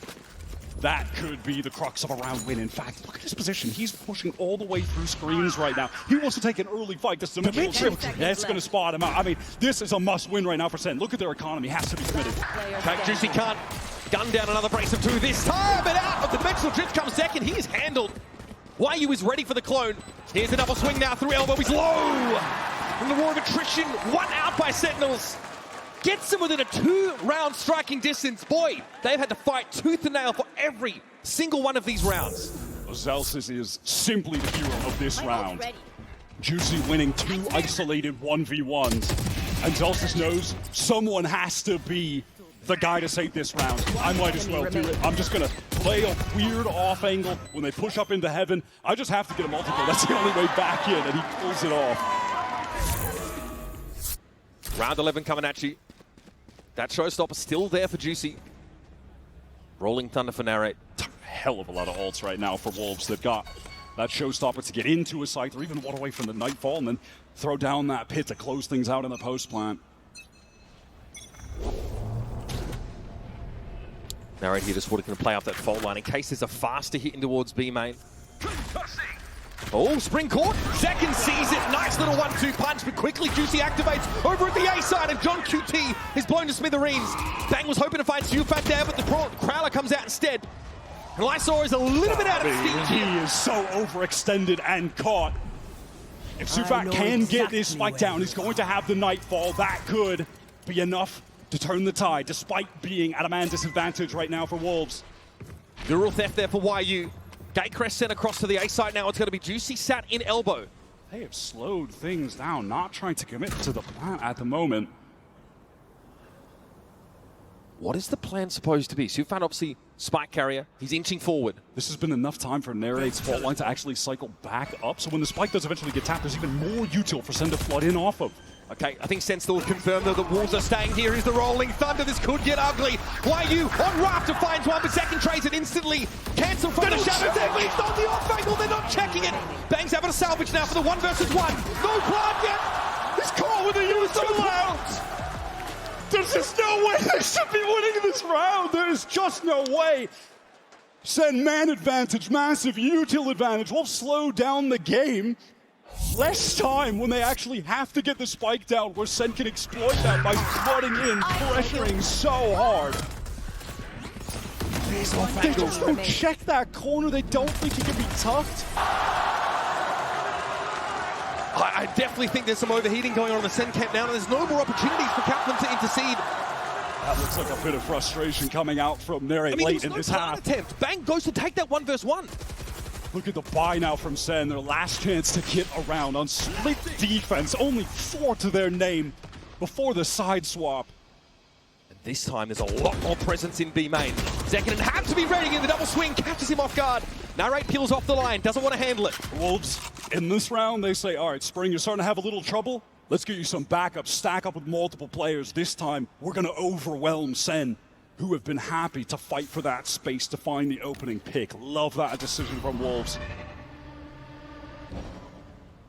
S5: That could be the crux of a round win. In fact, look at his position. He's pushing all the way through screens right now. He wants to take an early fight. This dimensional trip, that's going to spot him out. I mean, this is a must-win right now for SEN. Look at their economy. Has to be committed.
S4: Okay, Juicy can't gun down another brace of two this time, but out of the dimensional drift comes second. He is handled. YU is ready for the clone. Here's a double swing now through elbow. He's low. From the war of attrition, one out by Sentinels. Gets him within a 2-round striking distance. Boy, they've had to fight tooth and nail for every single one of these rounds.
S5: Zelsis is simply the hero of this round. Juicy winning 2 isolated 1v1s. And Zelsis knows someone has to be the guy to save this round. I might as well do it. I'm just going to play a weird off angle when they push up into heaven. I just have to get a multiple. That's the only way back in, and he pulls it off.
S4: Round 11 coming at you. That showstopper still there for Juicy. Rolling Thunder for Narrate.
S5: Hell of a lot of ults right now for Wolves. They've got that showstopper to get into a site or even one away from the Nightfall and then throw down that pit to close things out in the post plant.
S4: Narrate here just looking to play up that fault line in case there's a faster hit in towards B main. Oh, spring court. Second sees it. Nice little 1-2 punch, but quickly Juicy activates over at the A side, and John QT is blown to smithereens. Bang was hoping to find Sufat there, but the Crowler comes out instead. And Lysor is a little bit out of steam.
S5: He is so overextended and caught. If Sufat can get this spike down, he's going to have the Nightfall. That could be enough to turn the tide, despite being at a man disadvantage right now for Wolves.
S4: Neural theft there for YU. Gatecrest sent across to the A side now. It's going to be Juicy sat in elbow.
S5: They have slowed things down, not trying to commit to the plant at the moment.
S4: What is the plan supposed to be? Sufat obviously spike carrier. He's inching forward.
S5: This has been enough time for Narrate's fault line to actually cycle back up. So when the spike does eventually get tapped, there's even more util for SEN to flood in off of.
S4: Okay, I think SEN still confirmed that the Wolves are staying here. Is the Rolling Thunder. This could get ugly. YU on Rafter finds one, but second trades it instantly. Cancel from the shadows. They're leaped on the off angle. They're not checking it. Bang's having a salvage now for the 1 versus 1. No plant yet. He's caught with a util out.
S5: There's just no way they should be winning this round. There's just no way. SEN man advantage, massive util advantage. Wolves slow down the game. Less time when they actually have to get the spike down, where SEN can exploit that by flooding in, pressuring so hard. They just don't check that corner. They don't think he can be tucked.
S4: I definitely think there's some overheating going on in the SEN camp now, and there's no more opportunities for Kaplan to intercede.
S5: That looks like a bit of frustration coming out from Narrate late in this half.
S4: Attempt. Bang goes to take that 1 versus 1.
S5: Look at the buy now from SEN, their last chance to get around on split defense. Only 4 to their name before the side swap.
S4: And this time there's a lot more presence in B main. Zekinen has to be ready in the double swing, catches him off guard. Narrate peels off the line, doesn't want to handle it.
S5: Wolves, in this round, they say, all right, Spring, you're starting to have a little trouble. Let's get you some backup, stack up with multiple players. This time, we're going to overwhelm SEN, who have been happy to fight for that space to find the opening pick. Love that decision from Wolves.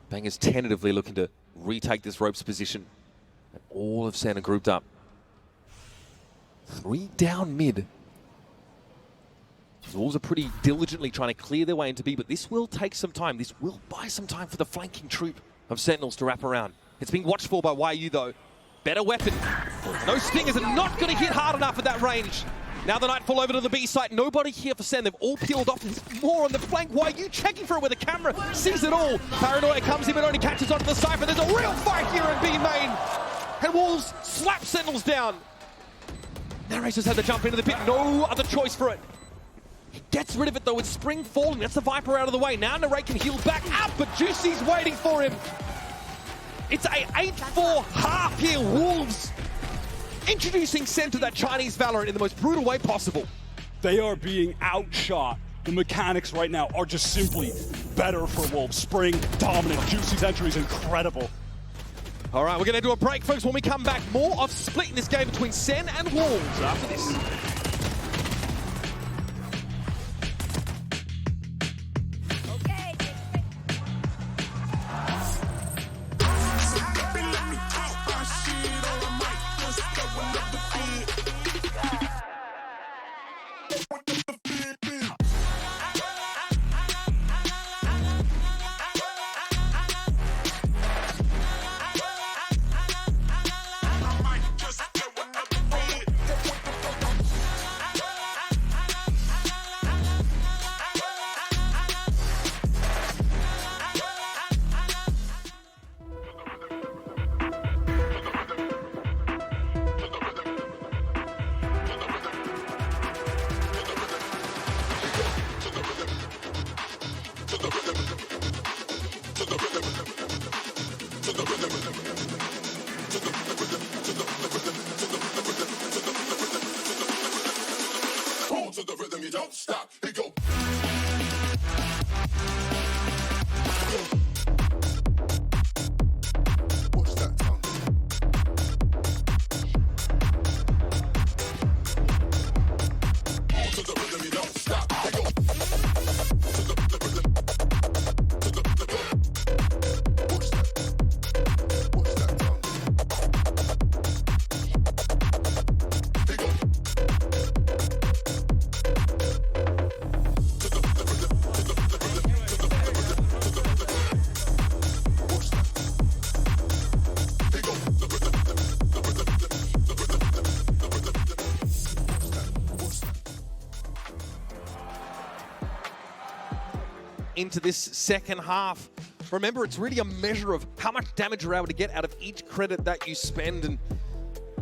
S4: Bang is tentatively looking to retake this ropes position. And all of SEN are grouped up. 3 down mid. The Wolves are pretty diligently trying to clear their way into B, but this will take some time. This will buy some time for the flanking troop of Sentinels to wrap around. It's being watched for by YU though. Better weapon. No stingers are not going to hit hard enough at that range. Now the Nightfall over to the B site. Nobody here for SEN. They've all peeled off. There's more on the flank. YU checking for it with the camera. Sees it all. Paranoia comes in but only catches onto the Cypher. There's a real fight here in B main. And Wolves slap Sentinels down. Narrator's had to jump into the pit. No other choice for it. He gets rid of it though with Spring falling. That's the Viper out of the way. Now Narrate can heal back up, but Juicy's waiting for him. It's a 8-4 half here. Wolves introducing SEN to that Chinese Valorant in the most brutal way possible.
S5: They are being outshot. The mechanics right now are just simply better for Wolves. Spring dominant. Juicy's entry is incredible.
S4: All right, we're going to do a break, folks. When we come back, more of split in this game between SEN and Wolves after this.
S7: don't stop. It go. Push that tongue. To the rhythm, you don't stop. It go. To the rhythm. To the rhythm. Push that tongue. It go.
S4: Into this second half. Remember, it's really a measure of how much damage you're able to get out of each credit that you spend. And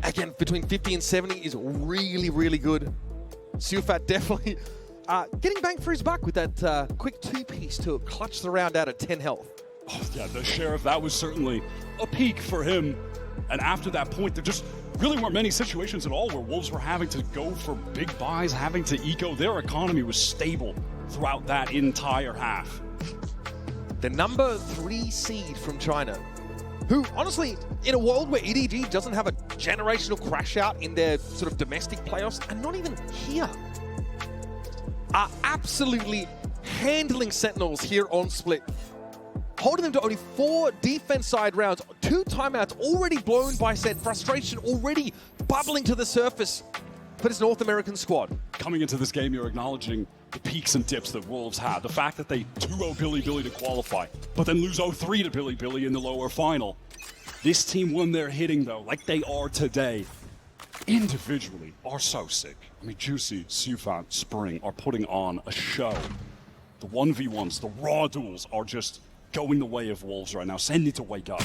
S4: again, between 50 and 70 is really, really good. Sufat definitely getting bang for his buck with that quick two-piece to clutch the round out at 10 health.
S5: Oh, yeah, the Sheriff, that was certainly a peak for him. And after that point, there just really weren't many situations at all where Wolves were having to go for big buys, having to eco. Their economy was stable throughout that entire half.
S4: The number 3 seed from China, who honestly, in a world where EDG doesn't have a generational crash out in their sort of domestic playoffs, and not even here, are absolutely handling Sentinels here on Split. Holding them to only 4 defense side rounds, 2 timeouts already blown by SEN, frustration already bubbling to the surface for this North American squad.
S5: Coming into this game, you're acknowledging the peaks and dips that Wolves had. The fact that they 2-0 Billy to qualify, but then lose 0-3 to Billy in the lower final. This team, when they're hitting though, like they are today, individually are so sick. I mean, Juicy, Sufat, Spring are putting on a show. The 1v1s, the raw duels are just going the way of Wolves right now. SEN need to wake up.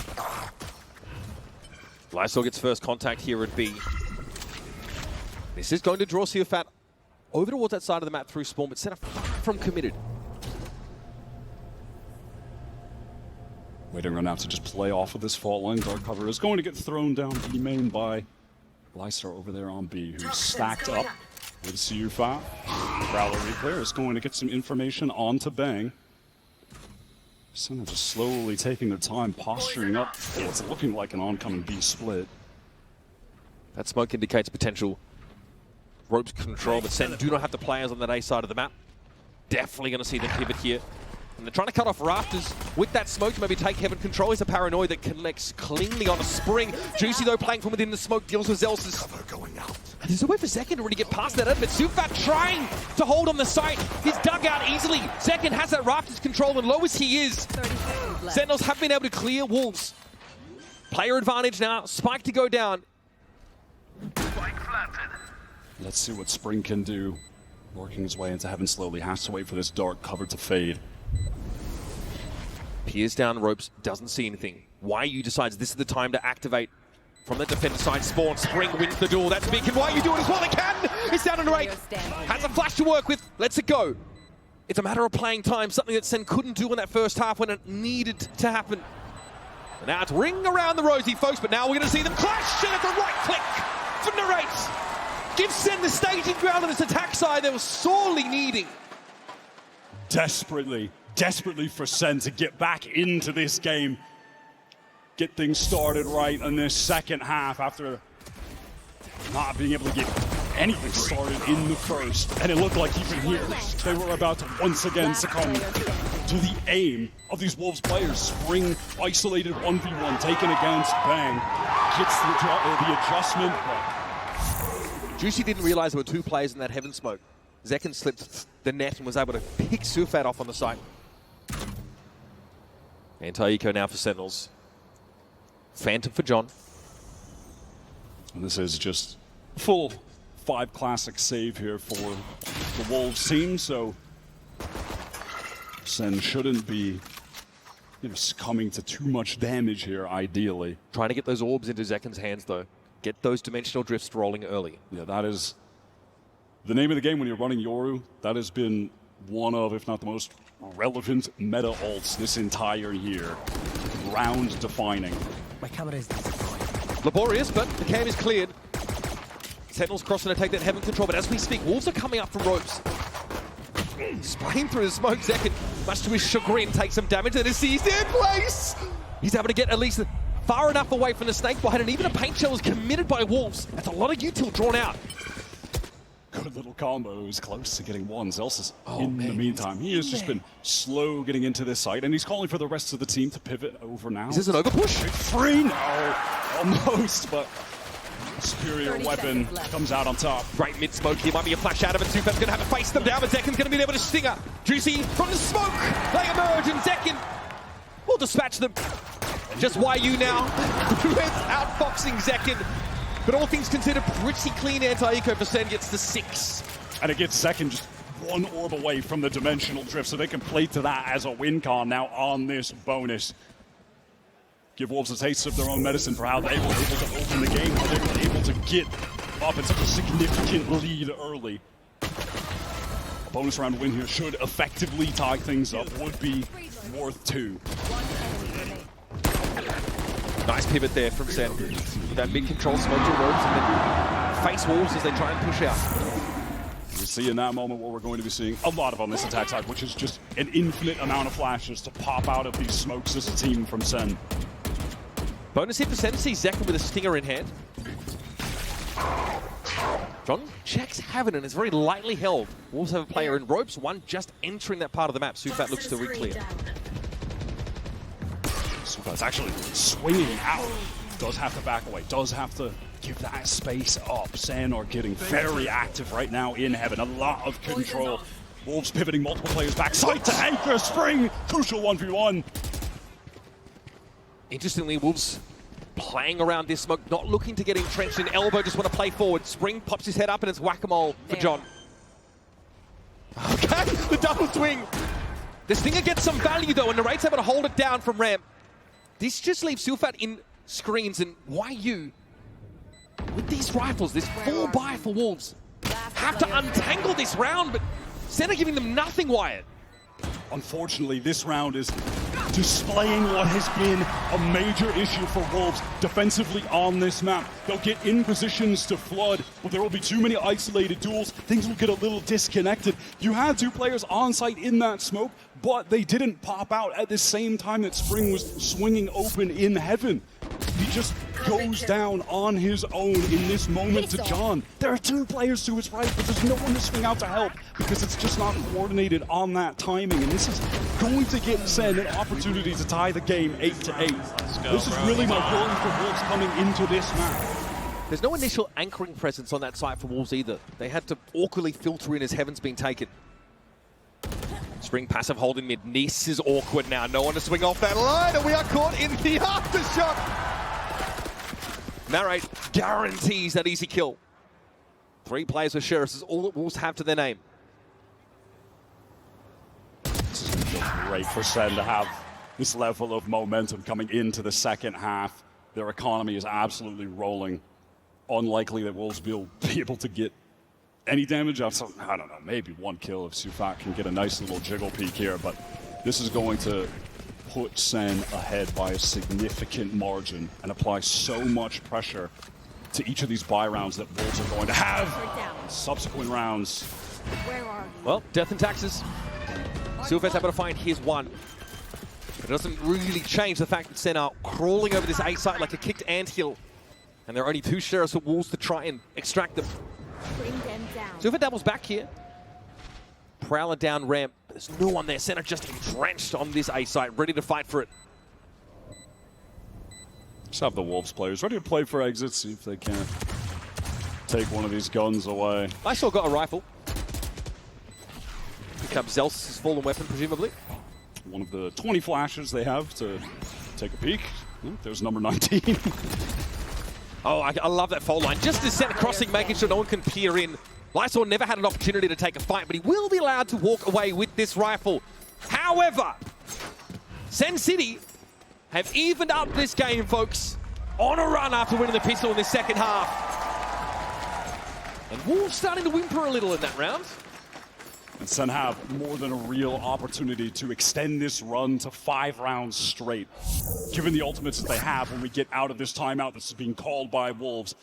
S4: Lysol gets first contact here at B. This is going to draw Sufat over towards that side of the map through spawn, but set up from committed.
S5: Waiting around now to just play off of this fault line. Dark cover is going to get thrown down B main by Lysar over there on B, who's stacked up with Sufat. Prowler Reaper is going to get some information onto Bang. SEN just slowly taking their time, posturing up for what's looking like an oncoming B split.
S4: That smoke indicates potential ropes control, but SEN do not have the players on that A side of the map. Definitely going to see them pivot here. And they're trying to cut off Rafters with that smoke to maybe take Heaven control. He's a paranoid that collects cleanly on a Spring. Juicy, though, playing from within the smoke, deals with Zelsis.
S7: Going out.
S4: And there's a way for Zekin to really get past that, but Sufat trying to hold on the site. He's dug out easily. Zekin has that Rafters control, and low as he is, Sentinels have been able to clear Wolves. Player advantage now. Spike to go down.
S5: Let's see what Spring can do. Working his way into Heaven slowly. Has to wait for this dark cover to fade.
S4: Peers down ropes, doesn't see anything. YU decides this is the time to activate from the defender side. Spawn, Spring wins the duel. That's big. Can YU do it as well? They can! It's down to 8. Has a flash to work with. Lets it go. It's a matter of playing time, something that SEN couldn't do in that first half when it needed to happen. And now it's ring around the rosy, folks, but now we're going to see them clash, and it's a right click for Narrates. Gives SEN the staging ground on its attack side they were sorely needing.
S5: Desperately for SEN to get back into this game. Get things started right in this second half after not being able to get anything started in the first. And it looked like even here, they were about to once again succumb to the aim of these Wolves players. Spring isolated 1v1 taken against Bang. Gets the adjustment.
S4: Juicy didn't realize there were 2 players in that Heaven smoke. Zekin slipped the net and was able to pick Sufat off on the site. Anti-eco now for Sentinels. Phantom for John.
S5: And this is just full 5 classic save here for the Wolves team, so SEN shouldn't be succumbing to too much damage here, ideally.
S4: Trying to get those orbs into Zekin's hands, though. Get those dimensional drifts rolling early.
S5: Yeah, that is the name of the game when you're running Yoru. That has been one of, if not the most relevant meta ults this entire year. Round defining.
S8: My camera is
S4: Laborious, but the cam is cleared. Sentinels crossing to take that Heaven control, but as we speak, Wolves are coming up from ropes. spraying through the smoke. Zekin, much to his chagrin, takes some damage and is seized in place. He's able to get at least far enough away from the snake bite, and even a paint shell is committed by Wolves. That's a lot of util drawn out.
S5: Good little combo. He's close to getting one. Zelsis in the meantime. He has just been slow getting into this site, and he's calling for the rest of the team to pivot over now.
S4: Is this an overpush?
S5: Free? No. Almost, but superior weapon comes out on top.
S4: Great mid-smoke here. Might be a flash out of it. Sufat's going to have to face them down, but Zekin's going to be able to stinger. Juicy from the smoke. They emerge, and Zekin will dispatch them. Just YU now. Who is outfoxing Zekin. But all things considered, pretty clean anti-eco for SEN gets the 6.
S5: And it gets Zekin just one orb away from the dimensional drift, so they can play to that as a win con now on this bonus. Give Wolves a taste of their own medicine for how they were able to open the game, how they were able to get up in such a significant lead early. A bonus round win here should effectively tie things up, would be worth 2.
S4: Nice pivot there from SEN. That mid-control smoke to ropes and then face Wolves as they try and push out.
S5: You see in that moment what we're going to be seeing a lot of on this attack side, which is just an infinite amount of flashes to pop out of these smokes as a team from SEN.
S4: Bonus hit for SEN, see Zekin with a stinger in hand. John checks Heaven and is very lightly held. Wolves have a player in ropes, one just entering that part of the map. Sufat looks to re-clear.
S5: Sufat's actually swinging out. Does have to back away, does have to give that space up. SEN are getting very active right now in Heaven. A lot of control. Wolves pivoting multiple players back. Side to anchor, Spring, crucial 1v1.
S4: Interestingly, Wolves playing around this smoke, not looking to get entrenched in elbow, just want to play forward. Spring pops his head up and it's whack-a-mole for John. Okay, the double swing. The stinger gets some value though, and Narrate's able to hold it down from ramp. This just leaves Sufat in screens, and YU, with these rifles, this full buy for Wolves, have to untangle this round, but SEN are giving them nothing, Wyatt.
S5: Unfortunately, this round is displaying what has been a major issue for Wolves defensively on this map. They'll get in positions to flood, but there will be too many isolated duels. Things will get a little disconnected. You had 2 players on site in that smoke, but they didn't pop out at the same time that Spring was swinging open in Heaven. He just goes down on his own in this moment to John. There are 2 players to his right, but there's no one to swing out to help because it's just not coordinated on that timing. And this is going to get SEN an opportunity to tie the game 8-8. This is really my feeling for Wolves coming into this map.
S4: There's no initial anchoring presence on that site for Wolves either. They had to awkwardly filter in as Heaven's been taken. Spring passive hold in mid. Nice is awkward now. No one to swing off that line, and we are caught in the aftershock. Narrate guarantees that easy kill. 3 players with Sheriffs is all that Wolves have to their name.
S5: This is going to feel great for SEN to have this level of momentum coming into the second half. Their economy is absolutely rolling. Unlikely that Wolves will be able to get any damage off some, I don't know, maybe 1 kill if Sufat can get a nice little jiggle peek here, but this is going to put SEN ahead by a significant margin and apply so much pressure to each of these buy rounds that Wolves are going to have in subsequent rounds.
S4: Well, death and taxes. Sufat's able to find his 1. But it doesn't really change the fact that SEN are crawling over this A site like a kicked anthill. And there are only 2 Sheriffs for Wolves to try and extract them. Sufat doubles back here. Prowler down ramp. There's no one there. SEN are just entrenched on this A site, ready to fight for it.
S5: Just have the Wolves players ready to play for exits, see if they can't take one of these guns away.
S4: I still got a rifle. Pick up Zelsis' fallen weapon, presumably.
S5: One of the 20 flashes they have to take a peek. There's number 19.
S4: Oh, I love that foul line. Just as SEN crossing, making sure no one can peer in. Lysor never had an opportunity to take a fight, but he will be allowed to walk away with this rifle. However, SEN City have evened up this game, folks, on a run after winning the pistol in the second half. And Wolves starting to whimper a little in that round.
S5: And SEN have more than a real opportunity to extend this run to 5 rounds straight. Given the ultimates that they have when we get out of this timeout that's being called by Wolves,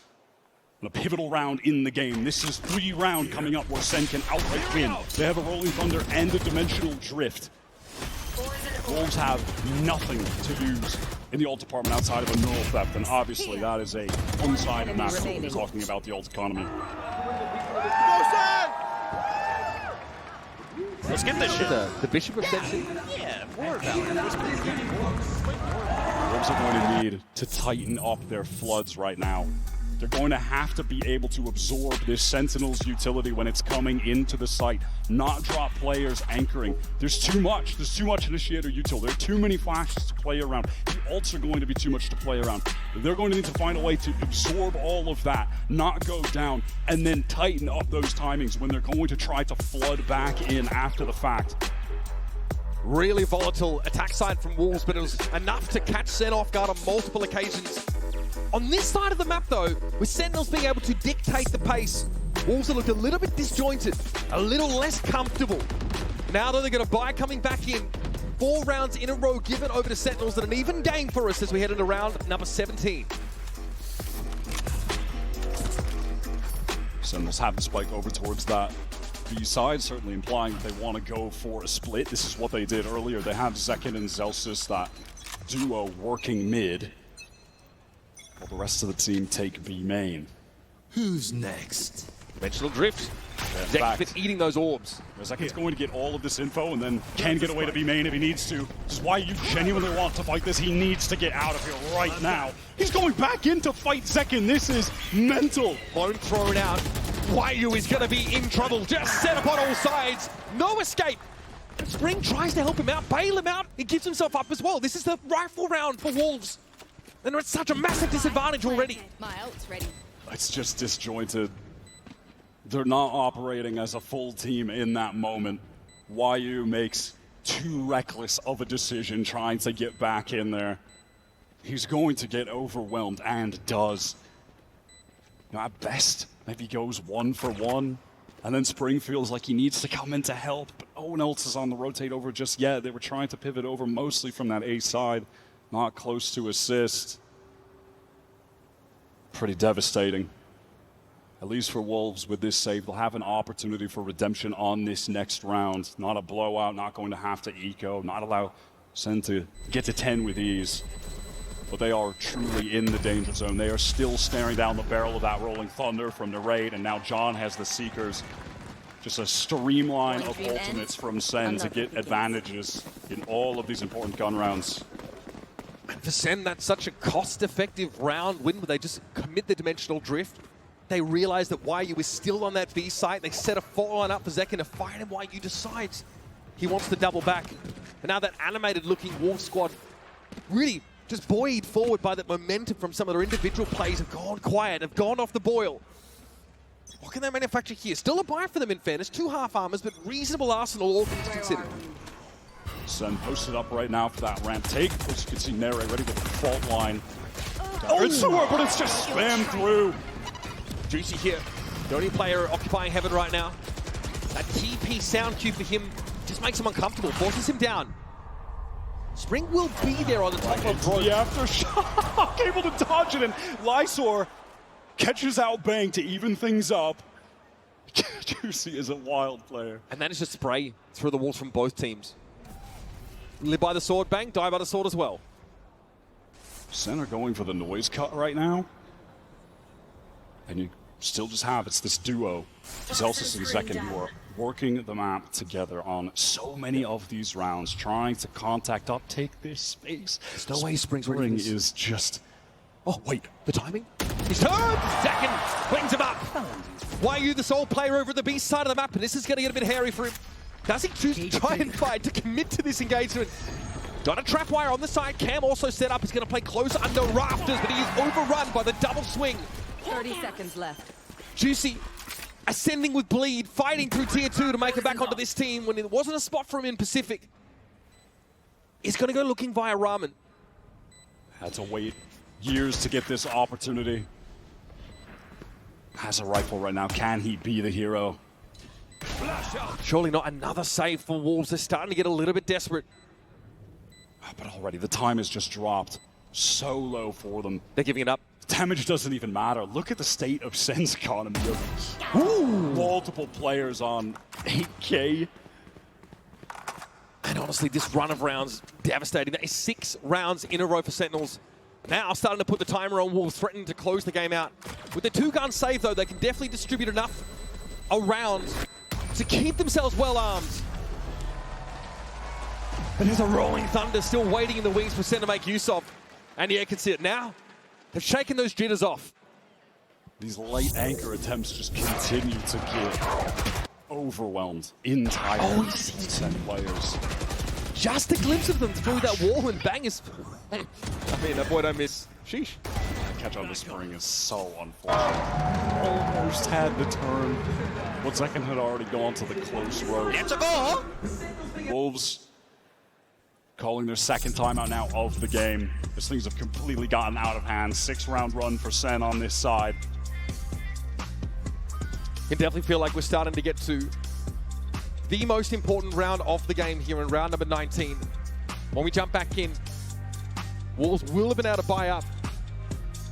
S5: A pivotal round in the game. This is 3 round coming up where SEN can outright win. They have a Rolling Thunder and a Dimensional Drift. Wolves have nothing to lose in the ult department outside of a neural theft, and obviously that is a one-sided match when we're talking about the ult economy.
S8: Let's get this shit.
S4: The Bishop of Sensi.
S8: Yeah, more Valorant.
S5: Wolves are going to need to tighten up their floods right now. They're going to have to be able to absorb this Sentinel's utility when it's coming into the site, not drop players anchoring. There's too much initiator util. There are too many flashes to play around. The ults are going to be too much to play around. They're going to need to find a way to absorb all of that, not go down, and then tighten up those timings when they're going to try to flood back in after the fact.
S4: Really volatile attack side from Wolves, but it was enough to catch SEN off guard on multiple occasions. On this side of the map, though, with Sentinels being able to dictate the pace, Wolves have looked a little bit disjointed, a little less comfortable. Now, though, they're going to buy coming back in. 4 rounds in a row given over to Sentinels, and an even game for us as we head into round number 17.
S5: Sentinels have the spike over towards that B side, certainly implying that they want to go for a split. This is what they did earlier. They have Zekin and Zelsis, that duo working mid, while the rest of the team take B main.
S7: Who's next?
S4: Dimensional Drift.
S5: In
S4: Zek's
S5: fact,
S4: been eating those orbs.
S5: Zekin's going to get all of this info and then can get away to B main if he needs to. This is why you genuinely want to fight this. He needs to get out of here right now. He's going back in to fight Zekin. This is mental.
S4: Clone thrown out. Waiyu is going to be in trouble. Just set up on all sides. No escape. Spring tries to help him out, bail him out. He gives himself up as well. This is the rifle round for Wolves. And they're at such a massive disadvantage already.
S1: My ult's ready.
S5: It's just disjointed. They're not operating as a full team in that moment. Waiyu makes too reckless of a decision trying to get back in there. He's going to get overwhelmed, and does. You know, at best, maybe goes 1 for 1, and then Spring feels like he needs to come in to help, but no one else is on the rotate over just yet. They were trying to pivot over mostly from that A side, not close to assist. Pretty devastating. At least for Wolves, with this save, they'll have an opportunity for redemption on this next round. Not a blowout, not going to have to eco, not allow SEN to get to 10 with ease. But they are truly in the danger zone. They are still staring down the barrel of that Rolling Thunder from the raid, and now John has the Seekers. Just a streamline of ultimates from SEN to get advantages in all of these important gun rounds.
S4: And for SEN, that's such a cost-effective round win where they just commit the Dimensional Drift. They realize that Waiyu is still on that B site. They set a 4-line up for Zekin to fight, and Waiyu decides he wants to double back. And now that animated-looking Wolf squad, really just buoyed forward by that momentum from some of their individual plays, have gone quiet, have gone off the boil. What can they manufacture here? Still a buy for them, in fairness. 2 half armors, but reasonable arsenal, all things considered.
S5: SEN posted up right now for that ramp take. As you can see, Nere ready with the fault line. It's sewer, but it's just spammed through.
S4: Juicy here, the only player occupying heaven right now. That TP sound cue for him just makes him uncomfortable, forces him down. Spring will be there on the top of Bro.
S5: The aftershock, able to dodge it, and Lysor catches out Bang to even things up. Juicy is a wild player.
S4: And that is just spray through the walls from both teams. Live by the sword, Bang, die by the sword as well.
S5: SEN are going for the noise cut right now. And you still just have, it's this duo, Zelsis and Zekin, who are working the map together on so many of these rounds, trying to contact up, take this space.
S4: There's no way Spring's
S5: Spring
S4: winning this.
S5: is just...
S4: Oh, wait, the timing? He's turned! Zekin cleans him up! Waiyu, the sole player over at the B side of the map, and this is going to get a bit hairy for him. Does he choose to try and fight, to commit to this engagement? Got a trap wire on the side. Cam also set up. He's going to play closer under rafters, but he is overrun by the double swing.
S6: 30 seconds left.
S4: Juicy ascending with bleed, fighting through tier 2 to make it back onto this team when it wasn't a spot for him in Pacific. He's going to go looking via Ramen.
S5: Had to wait years to get this opportunity. Has a rifle right now. Can he be the hero?
S4: Surely not another save for Wolves. They're starting to get a little bit desperate.
S5: But already the time has just dropped so low for them.
S4: They're giving it up.
S5: damage doesn't even matter. Look at the state of SEN's economy. Multiple players on 8K.
S4: And honestly, this run of rounds, devastating. That is 6 rounds in a row for Sentinels. Now starting to put the timer on, Wolves threatening to close the game out. With the 2-gun save, though, they can definitely distribute enough around to keep themselves well armed. But there's a rolling thunder still waiting in the wings for Sen to make use of. And yeah, can see it now. They've shaken those jitters off.
S5: These late anchor attempts just continue to get overwhelmed entirely. SEN players.
S4: Just a glimpse of them through that wall and bang is... I mean, that boy don't miss. Sheesh.
S5: Catch on the spring is so unfortunate. Almost had the turn. 1 second had already gone to the close road.
S8: It's a goal!
S5: Wolves calling their second timeout now of the game. As things have completely gotten out of hand. 6-round run for SEN on this side.
S4: Can definitely feel like we're starting to get to the most important round of the game here in round number 19. When we jump back in, Wolves will have been able to buy up.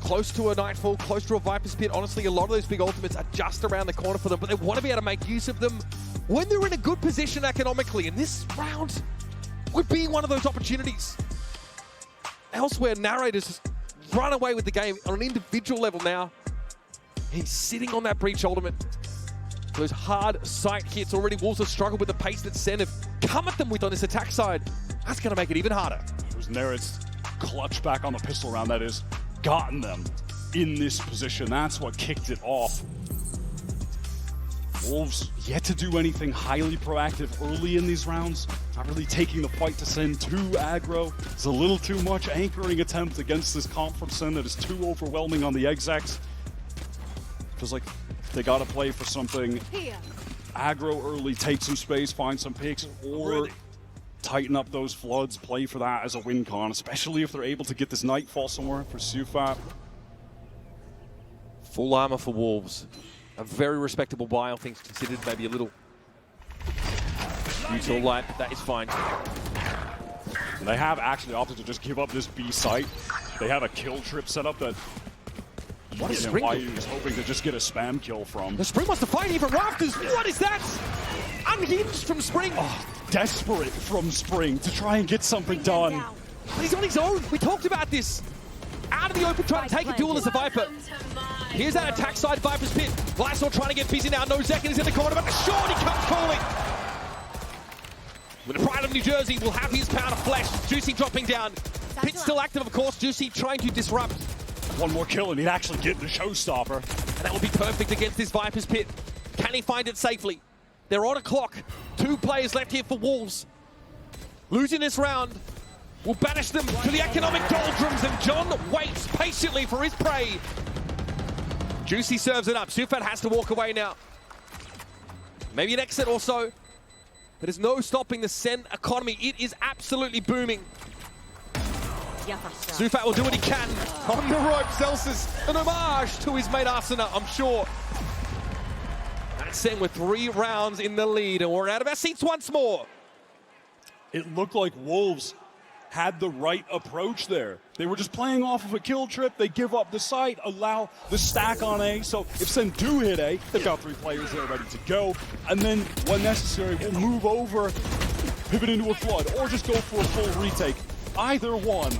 S4: Close to a Nightfall, close to a Viper's Pit. Honestly, a lot of those big ultimates are just around the corner for them, but they want to be able to make use of them when they're in a good position economically. And this round would be one of those opportunities. Elsewhere, Narrator's just run away with the game on an individual level now. He's sitting on that breach ultimate. Those hard sight hits already. Wolves have struggled with the pace that SEN have come at them with on this attack side. That's going to make it even harder.
S5: It was Nerit's clutch back on the pistol round that has gotten them in this position. That's what kicked it off. Wolves yet to do anything highly proactive early in these rounds. Not really taking the fight to SEN too aggro. It's a little too much anchoring attempt against this comp from SEN that is too overwhelming on the execs. Feels like they got to play for something aggro early, take some space, find some picks, or tighten up those floods, play for that as a win con, especially if they're able to get this Nightfall somewhere for Sufat.
S4: Full armor for Wolves. A very respectable buy, all things considered. Maybe a little util light, but that is fine.
S5: And they have actually opted to just give up this B site. They have a kill trip set up that
S4: What is Spring?
S5: Why he was hoping to just get a spam kill from.
S4: The Spring wants to fight even Rafters. What is that? Unhinged from Spring.
S5: Oh, desperate from Spring to try and get something done.
S4: But he's on his own. We talked about this. Out of the open, trying to take a duel as a Viper. Here's that attack side, Viper's Pit. Lysol trying to get busy now. No Zekin is in the corner, but the short he comes calling. With the pride of New Jersey, will have his pound of flesh. Juicy dropping down. Pit still active, of course. Juicy trying to disrupt.
S5: One more kill and he'd actually get the showstopper.
S4: And that will be perfect against this Viper's Pit. Can he find it safely? They're on a clock. 2 players left here for Wolves. Losing this round will banish them to the economic doldrums, and John waits patiently for his prey. Juicy serves it up. Sufat has to walk away now. Maybe an exit or so. But there's no stopping the SEN economy. It is absolutely booming. Sufat will do what he can. On the rope, Celsius, an homage to his mate Arsena, I'm sure. That's SEN with 3 rounds in the lead, and we're out of our seats once more.
S5: It looked like Wolves had the right approach there. They were just playing off of a kill trip. They give up the site, allow the stack on A. So if SEN do hit A, they've got 3 players there ready to go. And then when necessary, we'll move over, pivot into a flood, or just go for a full retake. Either one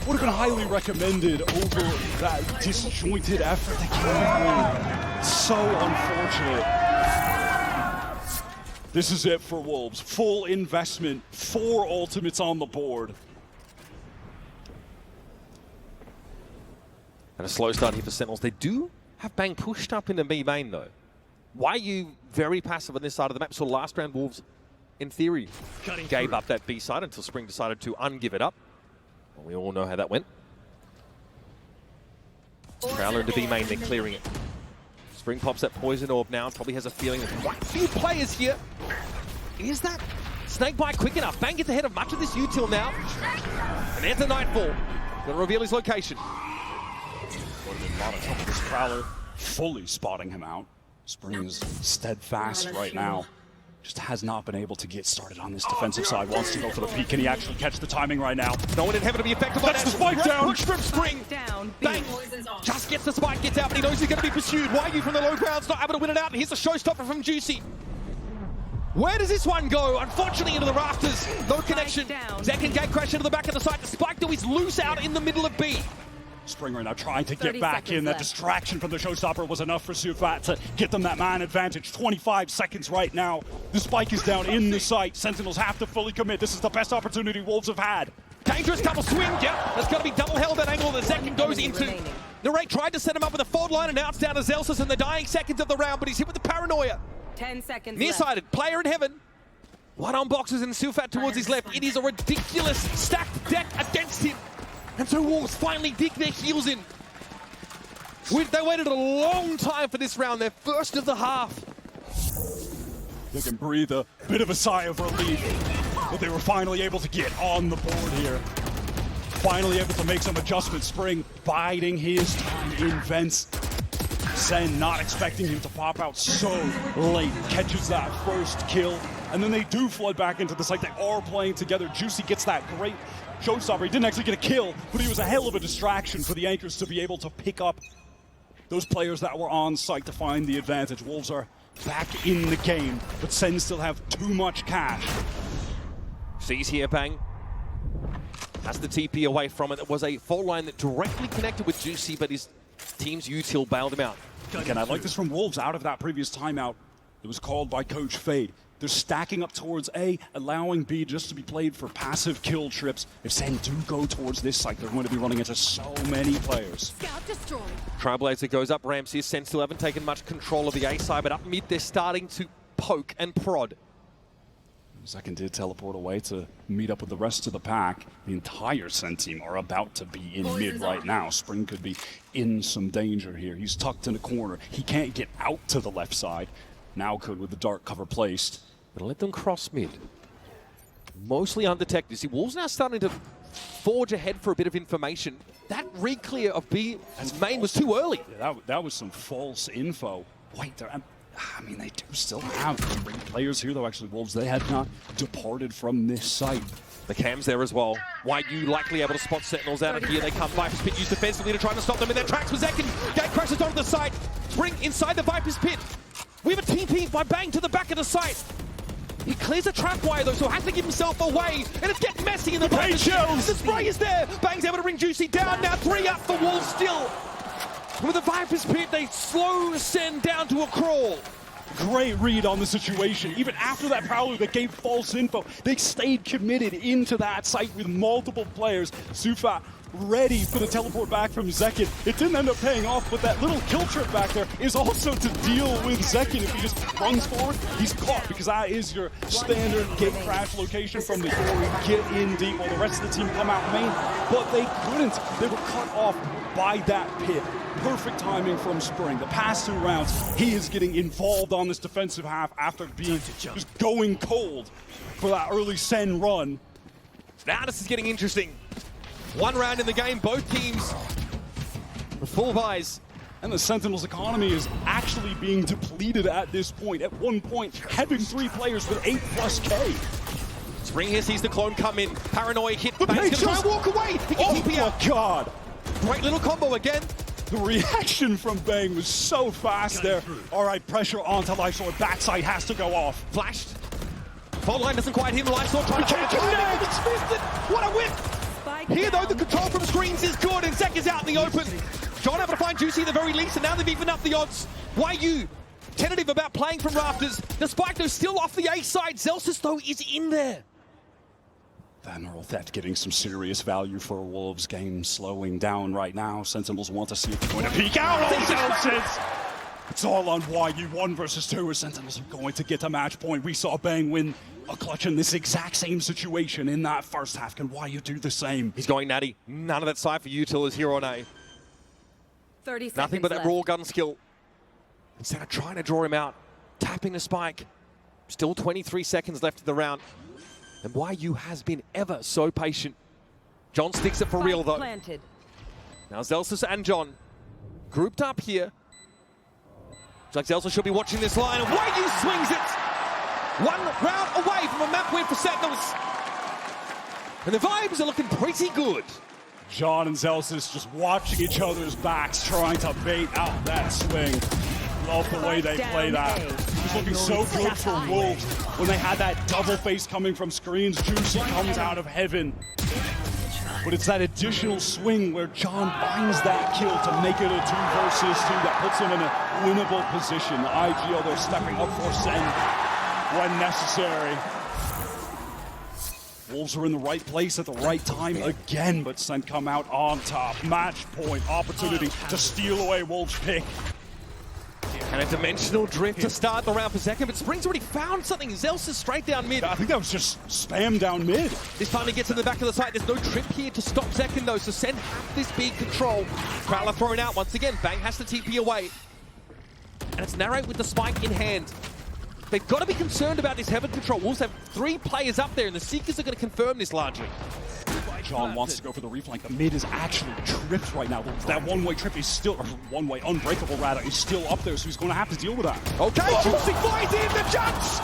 S5: would have been highly recommended over that disjointed effort to carry. So unfortunate. This is it for Wolves. Full investment, 4 ultimates on the board.
S4: And a slow start here for Sentinels. They do have Bang pushed up into B main though. Why are you very passive on this side of the map? So last round Wolves, in theory, gave up that B side until Spring decided to ungive it up. Well, we all know how that went. Prowler into B main, they're clearing it. Spring pops that poison orb now and probably has a feeling there's quite a few players here. Is that Snakebite quick enough? Bang gets ahead of much of this util now. And there's a Nightfall. Gonna reveal his location.
S5: Would have been a lot of top of this Prowler fully spotting him out. Spring is steadfast right now. just has not been able to get started on this defensive side. Wants to go for the peak. Can he actually catch the timing right now?
S4: No one in heaven to be effective by
S5: That's
S4: that.
S5: the spike
S4: Great
S5: down.
S4: push from Spring.
S6: Down. B.
S4: Bang. Just gets the spike, gets out, but he knows he's going to be pursued. YU from the low ground's not able to win it out, and here's a showstopper from Juicy. Where does this one go? Unfortunately, into the rafters. No connection.
S6: down.
S4: Second gate crash into the back of the site. The spike, though, is loose out in the middle of B.
S5: Spring right now trying to
S6: 30
S5: get back
S6: seconds
S5: in. That
S6: left.
S5: distraction from the showstopper was enough for Sufat to get them that man advantage. 25 seconds right now. The spike is down in the site. Sentinels have to fully commit. This is the best opportunity Wolves have had.
S4: Dangerous double swing. Yep, that's got to be double held that angle. The second goes
S6: enemy
S4: into.
S6: remaining.
S4: Narrate tried to set him up with a forward line, and now it's down to Zelsis in the dying seconds of the round, but he's hit with the paranoia.
S6: 10 seconds left.
S4: Nearsighted, player in heaven. One on boxes and Sufat towards his left. It is a ridiculous stacked deck against him. And so Wolves finally dig their heels in. They waited a long time for this round, their first of the half.
S5: They can breathe a bit of a sigh of relief, but they were finally able to get on the board here. Finally able to make some adjustments. Spring biding his time in vents. Sen not expecting him to pop out so late. Catches that first kill, and then they do flood back into the site. They are playing together. Juicy gets that great showstopper. He didn't actually get a kill, but he was a hell of a distraction for the Anchors to be able to pick up those players that were on site to find the advantage. Wolves are back in the game, but Sen still have too much cash.
S4: Sees here, Bang. Has the TP away from it. It was a fault line that directly connected with Juicy, but his team's util bailed him out.
S5: Again, I like this from Wolves out of that previous timeout. It was called by Coach Fade. They're stacking up towards A, allowing B just to be played for passive kill trips. If Sen do go towards this site, they're going to be running into so many players.
S6: Scout destroyed.
S4: Trailblazer goes up ramps here. Sen still haven't taken much control of the A side, but up mid they're starting to poke and prod.
S5: Second did teleport away to meet up with the rest of the pack. The entire Sen team are about to be in mid right now. Spring could be in some danger here. He's tucked in a corner. He can't get out to the left side. Now could with the dark cover placed.
S4: But let them cross mid. Mostly undetected. You see, Wolves now starting to forge ahead for a bit of information. That re-clear of B as main was too early.
S5: Yeah, that was some false info. Wait, I mean, they do still have 3 players here, though. Actually, Wolves, they had not departed from this site.
S4: The cam's there as well. YU likely able to spot Sentinels out of here. They come. Viper's Pit used defensively to try to stop them in their tracks for Zekin. Gate crashes onto the site. Spring inside the Viper's Pit. We have a TP by Bang to the back of the site. He clears a trap wire though, so has to give himself away. And it's getting messy in the Viper's Pit. The spray is there. Bang's able to bring Juicy down. Now 3 up for Wolves still. With the Viper's Pit, they slow Sen down to a crawl.
S5: Great read on the situation. Even after that Prowler that gave false info, they stayed committed into that site with multiple players. Sufa ready for the teleport back from Zekin. It didn't end up paying off, but that little kill trip back there is also to deal with Zekin. If he just runs forward, he's caught, because that is your standard gate crash location from the door. Get in deep while the rest of the team come out main, but they couldn't. They were cut off by that pit. Perfect timing from Spring. The past 2 rounds, he is getting involved on this defensive half after being just going cold for that early Sen run.
S4: Now this is getting interesting. 1 round in the game, both teams with full buys.
S5: And the Sentinels' economy is actually being depleted at this point. At one point, having 3 players with 8+ K.
S4: Spring here sees the clone come in. Paranoia hit.
S5: The
S4: Bang's gonna try and walk away. He can TP
S5: Oh
S4: out.
S5: my god!
S4: Great little combo again.
S5: The reaction from Bang was so fast there. All right, pressure onto Lifesword. Backside has to go off.
S4: Flashed. Fault line doesn't quite hit. Lifesword trying to
S5: connect.
S4: It's missed it. What a whip. Here though, the control from screens is good, and Zek is out in the open. John able to find Juicy at the very least, and now they've evened up the odds. YU tentative about playing from rafters. The spike though still off the A side. Zelsis though is in there.
S5: That Neural Theft getting some serious value for Wolves. Game slowing down right now. Sentinels want to see if they're going to peek out. It's all on YU. 1 versus 2 as Sentinels are going to get a match point. We saw Bang win a clutch in this exact same situation in that first half. Can YU do the same?
S4: He's going natty. None of that side for Util is here on A.
S6: 30 seconds
S4: Nothing but that
S6: left.
S4: raw gun skill. Instead of trying to draw him out, tapping the spike. Still 23 seconds left of the round. And YU has been ever so patient. John sticks it for real though.
S6: Planted.
S4: Now Zelsis and John grouped up here. Looks like Zelsis should be watching this line, and YU swings it. 1 round away from a map win for Sentinels. And the vibes are looking pretty good.
S5: John and Zelsis just watching each other's backs, trying to bait out that swing. Love the way they play that. It's looking so good for Wolves when they had that double face coming from screens. Juicy comes out of heaven. But it's that additional swing where John finds that kill to make it a 2 versus 2 that puts him in a winnable position. The IGL, they're stepping up for SEN when necessary. Wolves are in the right place at the right time again, but SEN come out on top. Match point, opportunity to steal away Wolves' pick.
S4: And a dimensional drift to start the round for second, but Spring's already found something. Zels is straight down mid.
S5: I think that was just spam down mid.
S4: This finally gets in the back of the site. There's no trip here to stop second though, so SEN have this big control. Prowler thrown out once again. Bang has to TP away. And it's Narrate with the spike in hand. They've got to be concerned about this heaven control. Wolves have 3 players up there, and the Seekers are going to confirm this largely.
S5: John wants to go for the reflank. The mid is actually tripped right now. That one-way trip is still, or one-way unbreakable rather, is still up there, so he's going to have to deal with that.
S4: Okay, Juicy flies in the jumps!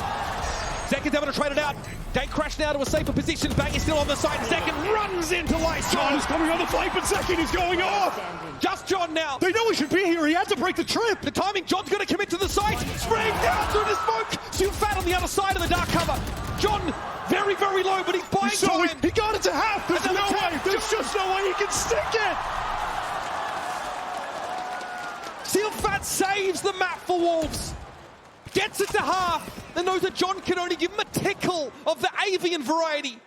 S4: Second's able to trade it out. Gate crash now to a safer position. Bang is still on the side, and Second runs into Lice.
S5: John is coming on the flank, but Second is going off!
S4: Just John now.
S5: They know he should be here. He had to break the trip.
S4: The timing, John's going to commit to the site. Spring down through the smoke. Still fat on the other side of the dark cover. John, very, very low, but he's buying time.
S5: He got it to half. There's no way. There's just no way he can stick it.
S4: Steel Fat saves the map for Wolves. Gets it to half. Then knows that John can only give him a tickle of the avian variety.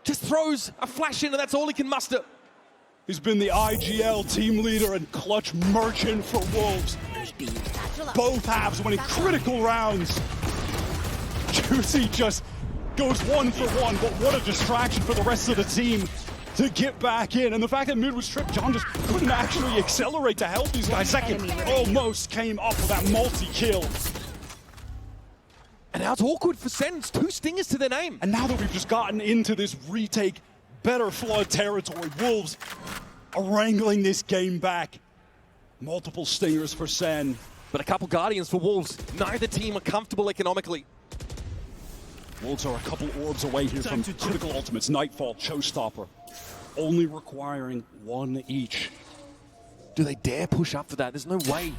S4: Just throws a flash in, and that's all he can muster.
S5: He's been the IGL team leader and clutch merchant for Wolves. Both halves winning critical rounds. Juicy just goes 1 for 1, but what a distraction for the rest of the team to get back in. And the fact that mid was tripped, John just couldn't actually accelerate to help these guys. Second almost came up with that multi-kill.
S4: And now it's awkward for SEN. 2 stingers to their name.
S5: And now that we've just gotten into this retake, better flood territory, Wolves are wrangling this game back. Multiple stingers for SEN.
S4: But a couple Guardians for Wolves. Neither team are comfortable economically.
S5: Wolves are a couple orbs away here from critical ultimates. Nightfall, Showstopper, only requiring 1 each.
S4: Do they dare push up for that? There's no way.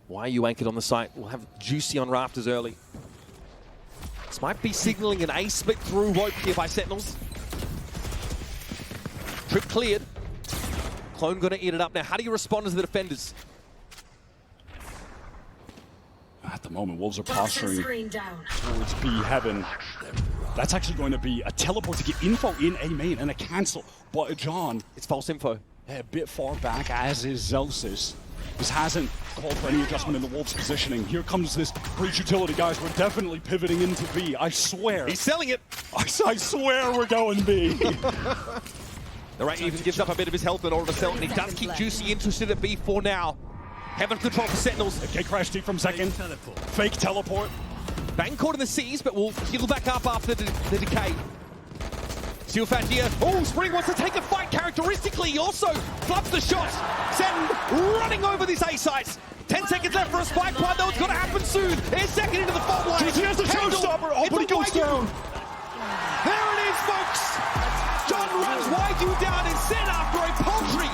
S4: Why are you anchored on the site? We'll have Juicy on rafters early. This might be signaling an A split through rope here by Sentinels. Trip cleared. Clone gonna eat it up now. How do you respond as the defenders?
S5: At the moment, Wolves are posturing towards B heaven. That's actually going to be a teleport to get info in A main and a cancel. But John,
S4: It's false info.
S5: a bit far back, as is Zelsis. This hasn't called for any adjustment in the Wolves' positioning. Here comes this breach utility, guys. We're definitely pivoting into B. I swear.
S4: He's selling it.
S5: I swear we're going B.
S4: The right even gives up a bit of his health in order to sell it, and he does keep Juicy interested at B for now. Heaven control for Sentinels.
S5: Okay, crash deep from second. Fake teleport.
S4: Bang caught in the seas, but will heal back up after the decay. Steel Fat here. Oh, Spring wants to take a fight characteristically. He also floods the shot. SEN running over this A site. 10 seconds left for a spike point, though. It's got to happen soon. Here's Second into the fault line.
S5: He has the showstopper. Oh, but he goes down.
S4: There it is, folks. John runs Wagyu down and SEN after a paltry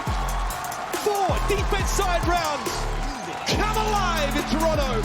S4: 4 defense side rounds. Come alive in Toronto.